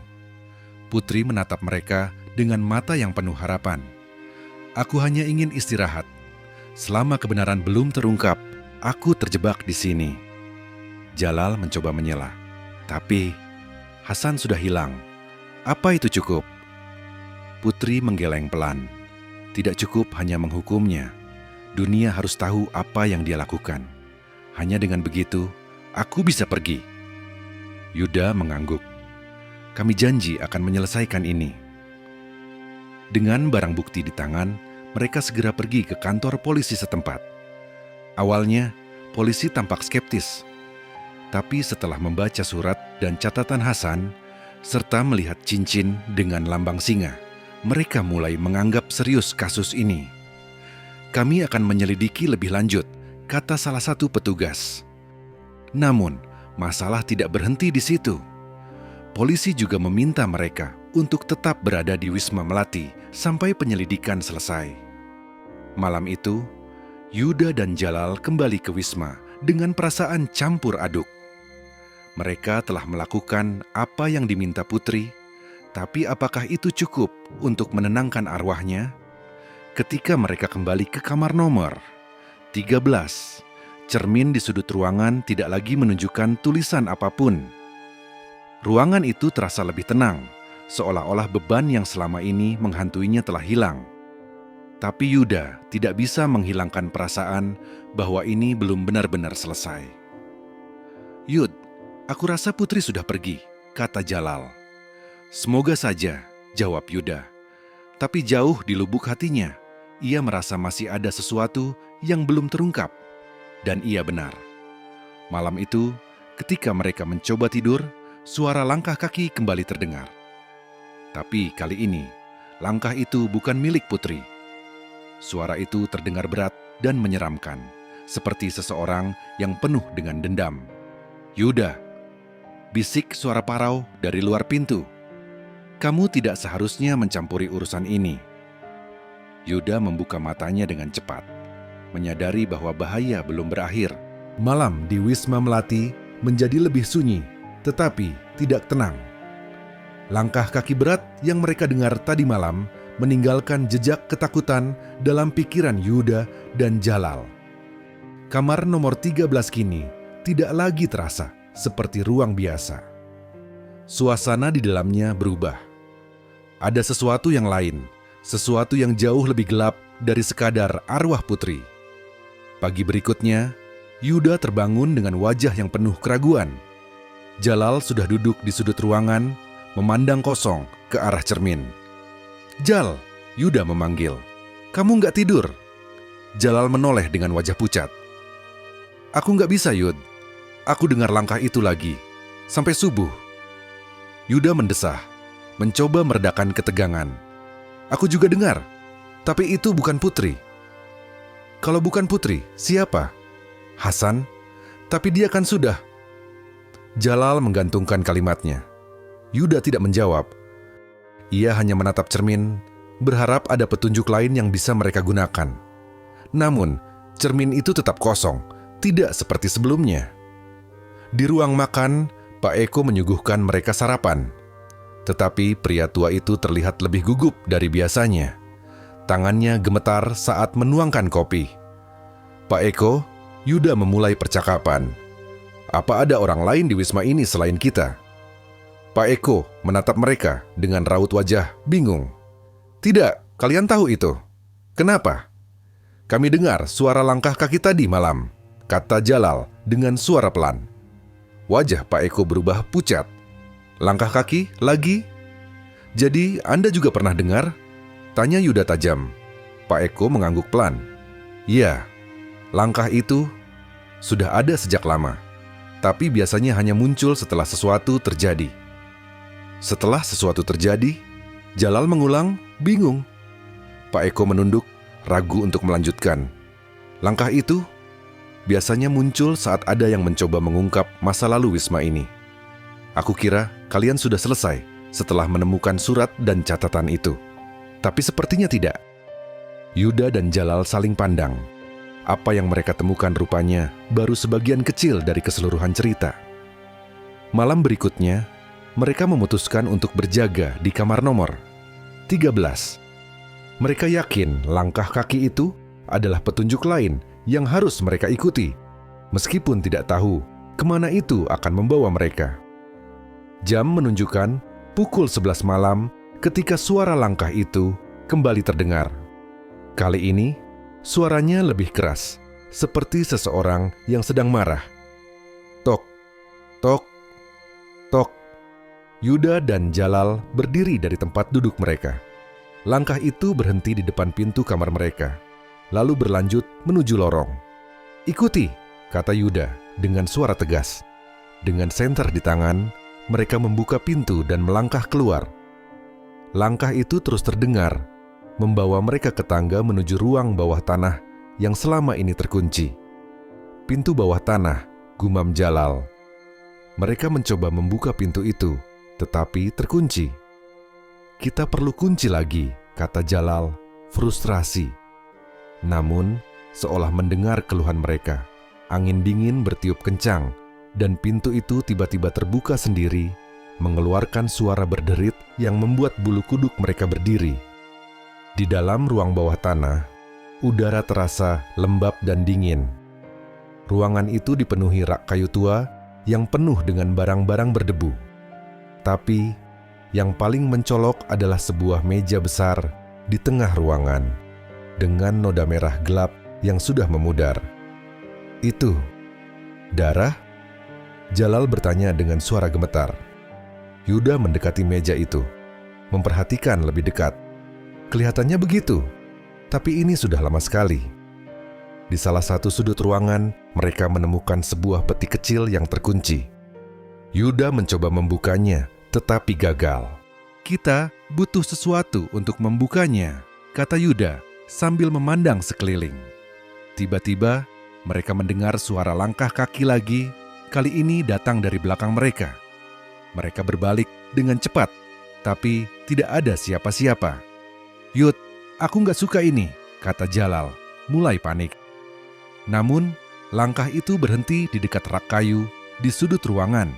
Putri menatap mereka dengan mata yang penuh harapan. Aku hanya ingin istirahat. Selama kebenaran belum terungkap, aku terjebak di sini. Jalal mencoba menyelah. Tapi, Hasan sudah hilang. Apa itu cukup? Putri menggeleng pelan. Tidak cukup hanya menghukumnya. Dunia harus tahu apa yang dia lakukan. Hanya dengan begitu, aku bisa pergi. Yuda mengangguk. Kami janji akan menyelesaikan ini. Dengan barang bukti di tangan, mereka segera pergi ke kantor polisi setempat. Awalnya, polisi tampak skeptis. Tapi setelah membaca surat dan catatan Hasan, serta melihat cincin dengan lambang singa, mereka mulai menganggap serius kasus ini. Kami akan menyelidiki lebih lanjut, kata salah satu petugas. Namun, masalah tidak berhenti di situ. Polisi juga meminta mereka untuk tetap berada di Wisma Melati sampai penyelidikan selesai. Malam itu, Yuda dan Jalal kembali ke Wisma dengan perasaan campur aduk. Mereka telah melakukan apa yang diminta Putri, tapi apakah itu cukup untuk menenangkan arwahnya? Ketika mereka kembali ke kamar nomor 13, cermin di sudut ruangan tidak lagi menunjukkan tulisan apapun. Ruangan itu terasa lebih tenang, seolah-olah beban yang selama ini menghantuinya telah hilang. Tapi Yuda tidak bisa menghilangkan perasaan bahwa ini belum benar-benar selesai. "Yud, aku rasa Putri sudah pergi," kata Jalal. "Semoga saja," jawab Yuda. Tapi jauh di lubuk hatinya, ia merasa masih ada sesuatu yang belum terungkap. Dan ia benar. Malam itu, ketika mereka mencoba tidur, suara langkah kaki kembali terdengar. Tapi kali ini, langkah itu bukan milik Putri. Suara itu terdengar berat dan menyeramkan, seperti seseorang yang penuh dengan dendam. "Yuda," bisik suara parau dari luar pintu. "Kamu tidak seharusnya mencampuri urusan ini." Yuda membuka matanya dengan cepat, menyadari bahwa bahaya belum berakhir. Malam di Wisma Melati menjadi lebih sunyi, tetapi tidak tenang. Langkah kaki berat yang mereka dengar tadi malam meninggalkan jejak ketakutan dalam pikiran Yuda dan Jalal. Kamar nomor 13 kini tidak lagi terasa seperti ruang biasa. Suasana di dalamnya berubah. Ada sesuatu yang lain, sesuatu yang jauh lebih gelap dari sekadar arwah Putri. Pagi berikutnya, Yuda terbangun dengan wajah yang penuh keraguan. Jalal sudah duduk di sudut ruangan, memandang kosong ke arah cermin. "Jal," Yuda memanggil. "Kamu nggak tidur?" Jalal menoleh dengan wajah pucat. "Aku nggak bisa, Yud. Aku dengar langkah itu lagi, sampai subuh." Yuda mendesah, mencoba meredakan ketegangan. "Aku juga dengar, tapi itu bukan Putri." "Kalau bukan Putri, siapa?" "Hasan, tapi dia kan sudah..." Jalal menggantungkan kalimatnya. Yuda tidak menjawab. Ia hanya menatap cermin, berharap ada petunjuk lain yang bisa mereka gunakan. Namun, cermin itu tetap kosong, tidak seperti sebelumnya. Di ruang makan, Pak Eko menyuguhkan mereka sarapan. Tetapi pria tua itu terlihat lebih gugup dari biasanya. Tangannya gemetar saat menuangkan kopi. "Pak Eko," Yuda memulai percakapan. "Apa ada orang lain di Wisma ini selain kita?" Pak Eko menatap mereka dengan raut wajah bingung. "Tidak, kalian tahu itu. Kenapa?" "Kami dengar suara langkah kaki tadi malam," kata Jalal dengan suara pelan. Wajah Pak Eko berubah pucat. "Langkah kaki lagi? Jadi Anda juga pernah dengar?" tanya Yuda tajam. Pak Eko mengangguk pelan. "Ya, langkah itu sudah ada sejak lama, tapi biasanya hanya muncul setelah sesuatu terjadi." "Setelah sesuatu terjadi?" Jalal mengulang, bingung. Pak Eko menunduk, ragu untuk melanjutkan. "Langkah itu biasanya muncul saat ada yang mencoba mengungkap masa lalu Wisma ini. Aku kira kalian sudah selesai setelah menemukan surat dan catatan itu. Tapi sepertinya tidak." Yuda dan Jalal saling pandang. Apa yang mereka temukan rupanya baru sebagian kecil dari keseluruhan cerita. Malam berikutnya, mereka memutuskan untuk berjaga di kamar nomor 13. Mereka yakin langkah kaki itu adalah petunjuk lain yang harus mereka ikuti, meskipun tidak tahu kemana itu akan membawa mereka. Jam menunjukkan pukul 11 malam ketika suara langkah itu kembali terdengar. Kali ini, suaranya lebih keras, seperti seseorang yang sedang marah. Tok, tok, tok. Yuda dan Jalal berdiri dari tempat duduk mereka. Langkah itu berhenti di depan pintu kamar mereka, lalu berlanjut menuju lorong. "Ikuti," kata Yuda dengan suara tegas. Dengan senter di tangan, mereka membuka pintu dan melangkah keluar. Langkah itu terus terdengar, membawa mereka ke tangga menuju ruang bawah tanah yang selama ini terkunci. Pintu bawah tanah, gumam Jalal. Mereka mencoba membuka pintu itu, tetapi terkunci. Kita perlu kunci lagi, kata Jalal, frustrasi. Namun, seolah mendengar keluhan mereka, angin dingin bertiup kencang, dan pintu itu tiba-tiba terbuka sendiri, mengeluarkan suara berderit yang membuat bulu kuduk mereka berdiri. Di dalam ruang bawah tanah, udara terasa lembab dan dingin. Ruangan itu dipenuhi rak kayu tua yang penuh dengan barang-barang berdebu. Tapi, yang paling mencolok adalah sebuah meja besar di tengah ruangan, dengan noda merah gelap yang sudah memudar. Itu darah? Jalal bertanya dengan suara gemetar. Yuda mendekati meja itu, memperhatikan lebih dekat. Kelihatannya begitu, tapi ini sudah lama sekali. Di salah satu sudut ruangan, mereka menemukan sebuah peti kecil yang terkunci. Yuda mencoba membukanya, tetapi gagal. Kita butuh sesuatu untuk membukanya, kata Yuda sambil memandang sekeliling. Tiba-tiba, mereka mendengar suara langkah kaki lagi. Kali ini datang dari belakang mereka. Mereka berbalik dengan cepat, tapi tidak ada siapa-siapa. "Yud, aku nggak suka ini," kata Jalal, mulai panik. Namun, langkah itu berhenti di dekat rak kayu di sudut ruangan.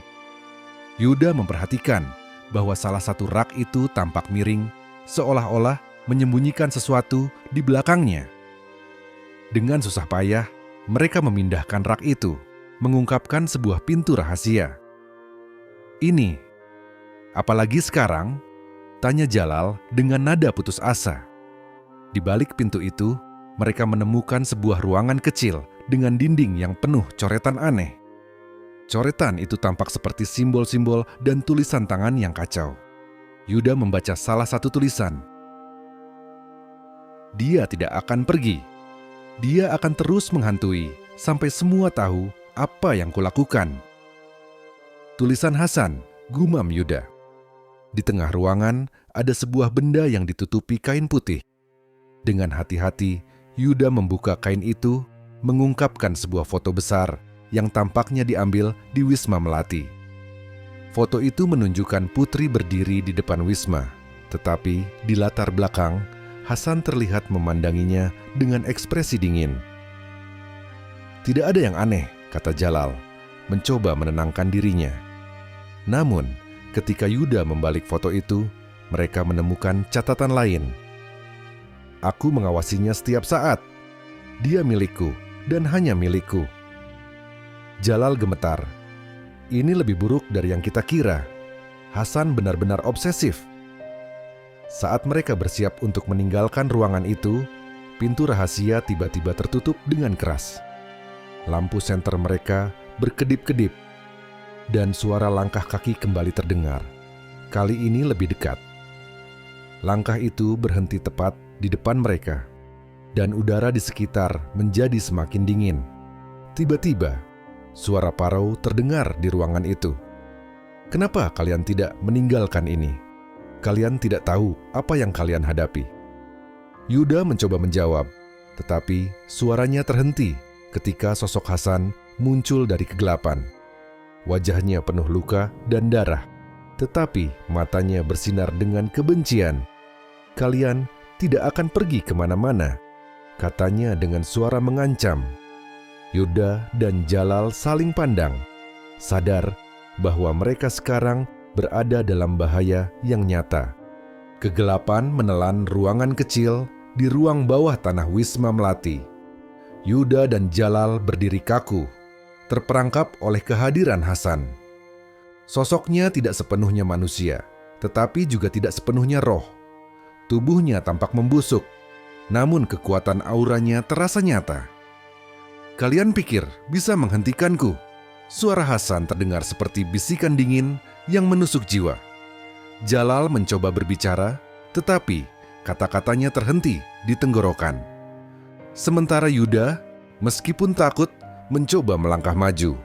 Yuda memperhatikan bahwa salah satu rak itu tampak miring, seolah-olah menyembunyikan sesuatu di belakangnya. Dengan susah payah, mereka memindahkan rak itu, mengungkapkan sebuah pintu rahasia. "Ini, apalagi sekarang?" tanya Jalal dengan nada putus asa. Di balik pintu itu, mereka menemukan sebuah ruangan kecil dengan dinding yang penuh coretan aneh. Coretan itu tampak seperti simbol-simbol dan tulisan tangan yang kacau. Yuda membaca salah satu tulisan. "Dia tidak akan pergi. Dia akan terus menghantui sampai semua tahu apa yang kulakukan." Tulisan Hasan, gumam Yuda. Di tengah ruangan ada sebuah benda yang ditutupi kain putih. Dengan hati-hati, Yuda membuka kain itu, mengungkapkan sebuah foto besar yang tampaknya diambil di Wisma Melati. Foto itu menunjukkan putri berdiri di depan Wisma, tetapi di latar belakang, Hasan terlihat memandanginya dengan ekspresi dingin. "Tidak ada yang aneh," kata Jalal, mencoba menenangkan dirinya. Namun, ketika Yuda membalik foto itu, mereka menemukan catatan lain. "Aku mengawasinya setiap saat. Dia milikku dan hanya milikku." Jalal gemetar. Ini lebih buruk dari yang kita kira. Hasan benar-benar obsesif. Saat mereka bersiap untuk meninggalkan ruangan itu, pintu rahasia tiba-tiba tertutup dengan keras. Lampu senter mereka berkedip-kedip, dan suara langkah kaki kembali terdengar. Kali ini lebih dekat. Langkah itu berhenti tepat di depan mereka, dan udara di sekitar menjadi semakin dingin. Tiba-tiba, suara parau terdengar di ruangan itu. "Kenapa kalian tidak meninggalkan ini? Kalian tidak tahu apa yang kalian hadapi." Yuda mencoba menjawab, tetapi suaranya terhenti ketika sosok Hasan muncul dari kegelapan. Wajahnya penuh luka dan darah, tetapi matanya bersinar dengan kebencian. "Kalian tidak akan pergi kemana-mana," katanya dengan suara mengancam. Yuda dan Jalal saling pandang, sadar bahwa mereka sekarang berada dalam bahaya yang nyata. Kegelapan menelan ruangan kecil di ruang bawah tanah Wisma Melati. Yuda dan Jalal berdiri kaku, terperangkap oleh kehadiran Hasan. Sosoknya tidak sepenuhnya manusia, tetapi juga tidak sepenuhnya roh. Tubuhnya tampak membusuk, namun kekuatan auranya terasa nyata. "Kalian pikir bisa menghentikanku?" Suara Hasan terdengar seperti bisikan dingin yang menusuk jiwa. Jalal mencoba berbicara, tetapi kata-katanya terhenti di tenggorokan. Sementara Yuda, meskipun takut, mencoba melangkah maju.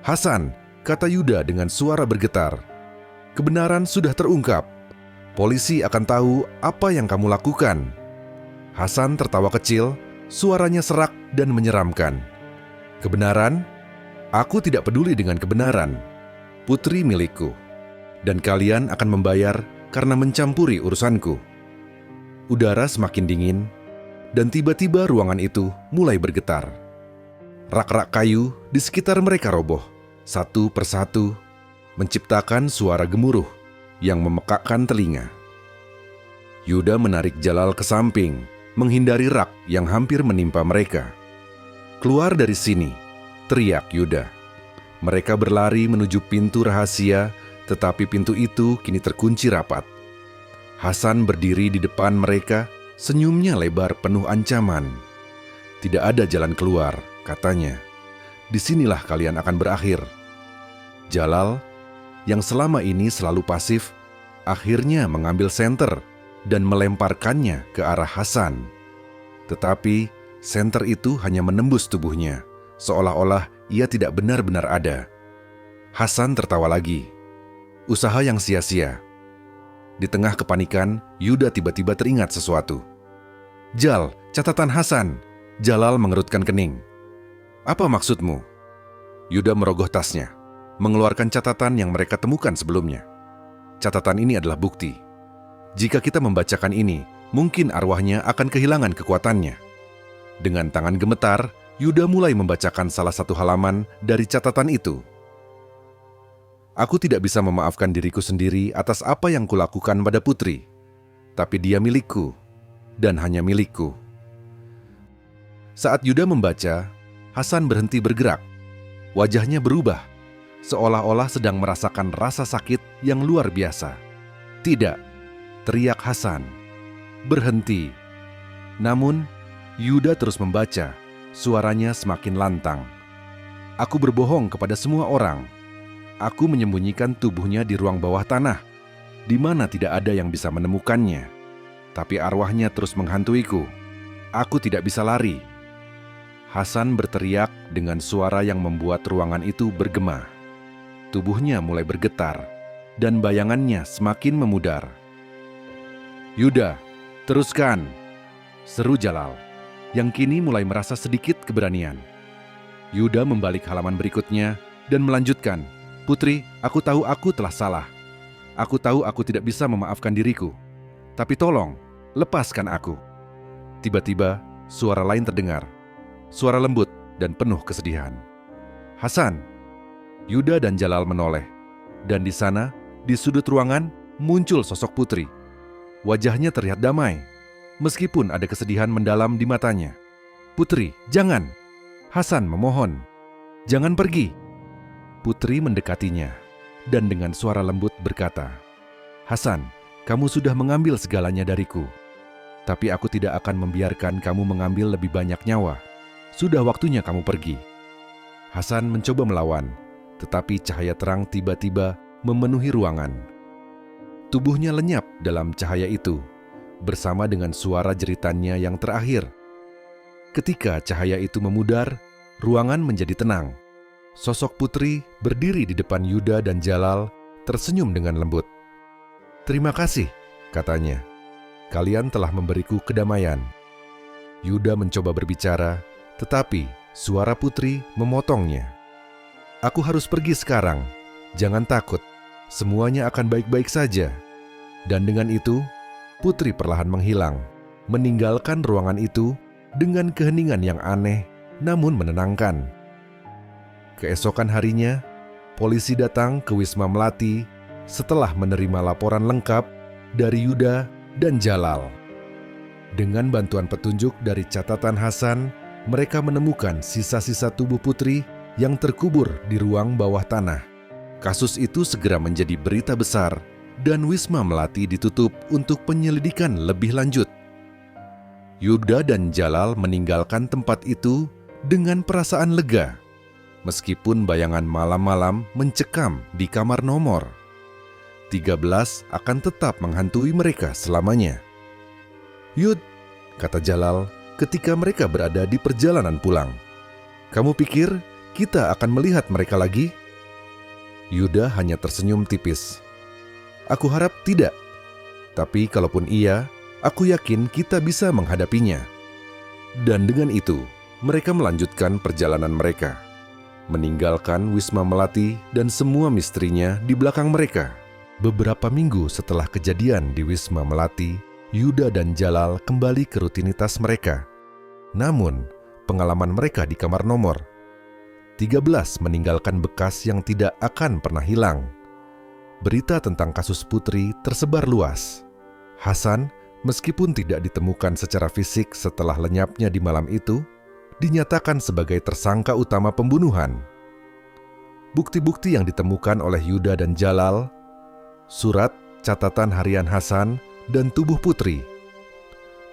"Hasan," kata Yuda dengan suara bergetar, "kebenaran sudah terungkap. Polisi akan tahu apa yang kamu lakukan." Hasan tertawa kecil, suaranya serak dan menyeramkan. Kebenaran? Aku tidak peduli dengan kebenaran. Putri milikku, dan kalian akan membayar karena mencampuri urusanku. Udara semakin dingin, dan tiba-tiba ruangan itu mulai bergetar. Rak-rak kayu di sekitar mereka roboh, satu persatu, menciptakan suara gemuruh yang memekakkan telinga. Yuda menarik Jalal ke samping, menghindari rak yang hampir menimpa mereka. "Keluar dari sini!" teriak Yuda. Mereka berlari menuju pintu rahasia, tetapi pintu itu kini terkunci rapat. Hasan berdiri di depan mereka, senyumnya lebar penuh ancaman. "Tidak ada jalan keluar," katanya. "Disinilah kalian akan berakhir." Jalal, yang selama ini selalu pasif, akhirnya mengambil senter dan melemparkannya ke arah Hasan. Tetapi senter itu hanya menembus tubuhnya, seolah-olah ia tidak benar-benar ada. Hasan tertawa lagi. Usaha yang sia-sia. Di tengah kepanikan, Yuda tiba-tiba teringat sesuatu. "Jal, catatan Hasan!" Jalal mengerutkan kening. "Apa maksudmu?" Yuda merogoh tasnya, mengeluarkan catatan yang mereka temukan sebelumnya. Catatan ini adalah bukti. Jika kita membacakan ini, mungkin arwahnya akan kehilangan kekuatannya. Dengan tangan gemetar, Yuda mulai membacakan salah satu halaman dari catatan itu. "Aku tidak bisa memaafkan diriku sendiri atas apa yang kulakukan pada Putri. Tapi dia milikku, dan hanya milikku." Saat Yuda membaca, Hasan berhenti bergerak. Wajahnya berubah, seolah-olah sedang merasakan rasa sakit yang luar biasa. "Tidak!" teriak Hasan. "Berhenti!" Namun, Yuda terus membaca. Suaranya semakin lantang. "Aku berbohong kepada semua orang. Aku menyembunyikan tubuhnya di ruang bawah tanah, di mana tidak ada yang bisa menemukannya. Tapi arwahnya terus menghantuiku. Aku tidak bisa lari." Hasan berteriak dengan suara yang membuat ruangan itu bergema. Tubuhnya mulai bergetar, dan bayangannya semakin memudar. "Yuda, teruskan!" seru Jalal, yang kini mulai merasa sedikit keberanian. Yuda membalik halaman berikutnya dan melanjutkan, "Putri, aku tahu aku telah salah. Aku tahu aku tidak bisa memaafkan diriku. Tapi tolong, lepaskan aku." Tiba-tiba, suara lain terdengar. Suara lembut dan penuh kesedihan. "Hasan!" Yuda dan Jalal menoleh. Dan di sana, di sudut ruangan, muncul sosok Putri. Wajahnya terlihat damai, meskipun ada kesedihan mendalam di matanya. "Putri, jangan!" Hasan memohon. "Jangan pergi!" Putri mendekatinya, dan dengan suara lembut berkata, "Hasan, kamu sudah mengambil segalanya dariku. Tapi aku tidak akan membiarkan kamu mengambil lebih banyak nyawa. Sudah waktunya kamu pergi." Hasan mencoba melawan, tetapi cahaya terang tiba-tiba memenuhi ruangan. Tubuhnya lenyap dalam cahaya itu, bersama dengan suara jeritannya yang terakhir. Ketika cahaya itu memudar, ruangan menjadi tenang. Sosok Putri berdiri di depan Yuda dan Jalal, tersenyum dengan lembut. "Terima kasih," katanya. "Kalian telah memberiku kedamaian." Yuda mencoba berbicara, tetapi suara Putri memotongnya. "Aku harus pergi sekarang. Jangan takut. Semuanya akan baik-baik saja." Dan dengan itu, Putri perlahan menghilang, meninggalkan ruangan itu dengan keheningan yang aneh namun menenangkan. Keesokan harinya, polisi datang ke Wisma Melati setelah menerima laporan lengkap dari Yuda dan Jalal. Dengan bantuan petunjuk dari catatan Hasan, mereka menemukan sisa-sisa tubuh Putri yang terkubur di ruang bawah tanah. Kasus itu segera menjadi berita besar dan Wisma Melati ditutup untuk penyelidikan lebih lanjut. Yuda dan Jalal meninggalkan tempat itu dengan perasaan lega, meskipun bayangan malam-malam mencekam di kamar nomor 13 akan tetap menghantui mereka selamanya. "Yud," kata Jalal ketika mereka berada di perjalanan pulang, "kamu pikir kita akan melihat mereka lagi?" Yuda hanya tersenyum tipis. "Aku harap tidak. Tapi kalaupun iya, aku yakin kita bisa menghadapinya." Dan dengan itu, mereka melanjutkan perjalanan mereka, meninggalkan Wisma Melati dan semua misterinya di belakang mereka. Beberapa minggu setelah kejadian di Wisma Melati, Yuda dan Jalal kembali ke rutinitas mereka. Namun, pengalaman mereka di kamar nomor 13 meninggalkan bekas yang tidak akan pernah hilang. Berita tentang kasus Putri tersebar luas. Hasan, meskipun tidak ditemukan secara fisik setelah lenyapnya di malam itu, dinyatakan sebagai tersangka utama pembunuhan. Bukti-bukti yang ditemukan oleh Yuda dan Jalal, surat, catatan harian Hasan, dan tubuh Putri,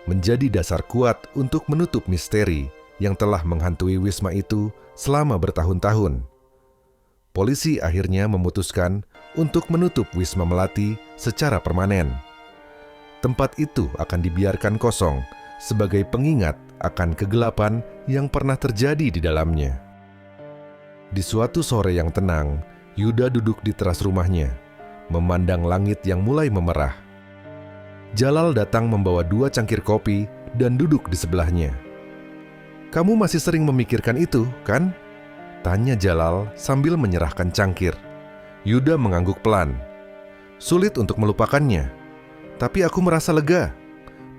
menjadi dasar kuat untuk menutup misteri yang telah menghantui wisma itu selama bertahun-tahun. Polisi akhirnya memutuskan untuk menutup Wisma Melati secara permanen. Tempat itu akan dibiarkan kosong sebagai pengingat akan kegelapan yang pernah terjadi di dalamnya. Di suatu sore yang tenang, Yuda duduk di teras rumahnya, memandang langit yang mulai memerah. Jalal datang membawa 2 cangkir kopi dan duduk di sebelahnya. "Kamu masih sering memikirkan itu, kan?" tanya Jalal sambil menyerahkan cangkir. Yuda mengangguk pelan. "Sulit untuk melupakannya, tapi aku merasa lega.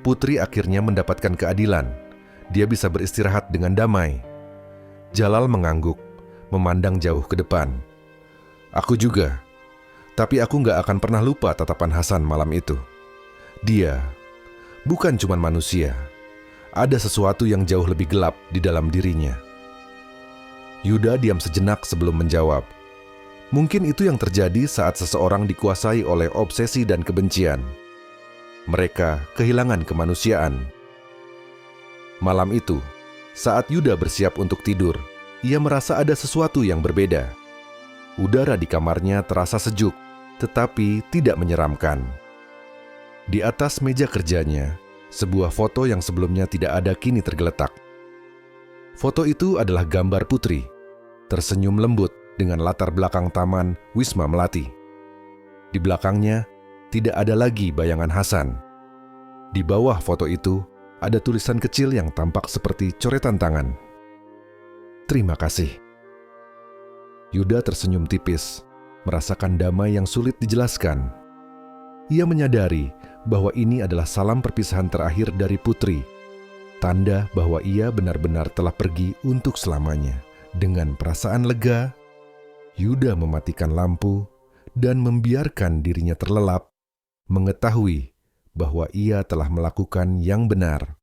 Putri akhirnya mendapatkan keadilan. Dia bisa beristirahat dengan damai." Jalal mengangguk, memandang jauh ke depan. "Aku juga, tapi aku gak akan pernah lupa tatapan Hasan malam itu. Dia bukan cuma manusia. Ada sesuatu yang jauh lebih gelap di dalam dirinya." Yuda diam sejenak sebelum menjawab. Mungkin itu yang terjadi saat seseorang dikuasai oleh obsesi dan kebencian. Mereka kehilangan kemanusiaan. Malam itu, saat Yuda bersiap untuk tidur, ia merasa ada sesuatu yang berbeda. Udara di kamarnya terasa sejuk, tetapi tidak menyeramkan. Di atas meja kerjanya, sebuah foto yang sebelumnya tidak ada kini tergeletak. Foto itu adalah gambar Putri, tersenyum lembut dengan latar belakang taman Wisma Melati. Di belakangnya, tidak ada lagi bayangan Hasan. Di bawah foto itu, ada tulisan kecil yang tampak seperti coretan tangan. "Terima kasih." Yuda tersenyum tipis, merasakan damai yang sulit dijelaskan. Ia menyadari bahwa ini adalah salam perpisahan terakhir dari Putri, tanda bahwa ia benar-benar telah pergi untuk selamanya. Dengan perasaan lega, Yuda mematikan lampu dan membiarkan dirinya terlelap, mengetahui bahwa ia telah melakukan yang benar.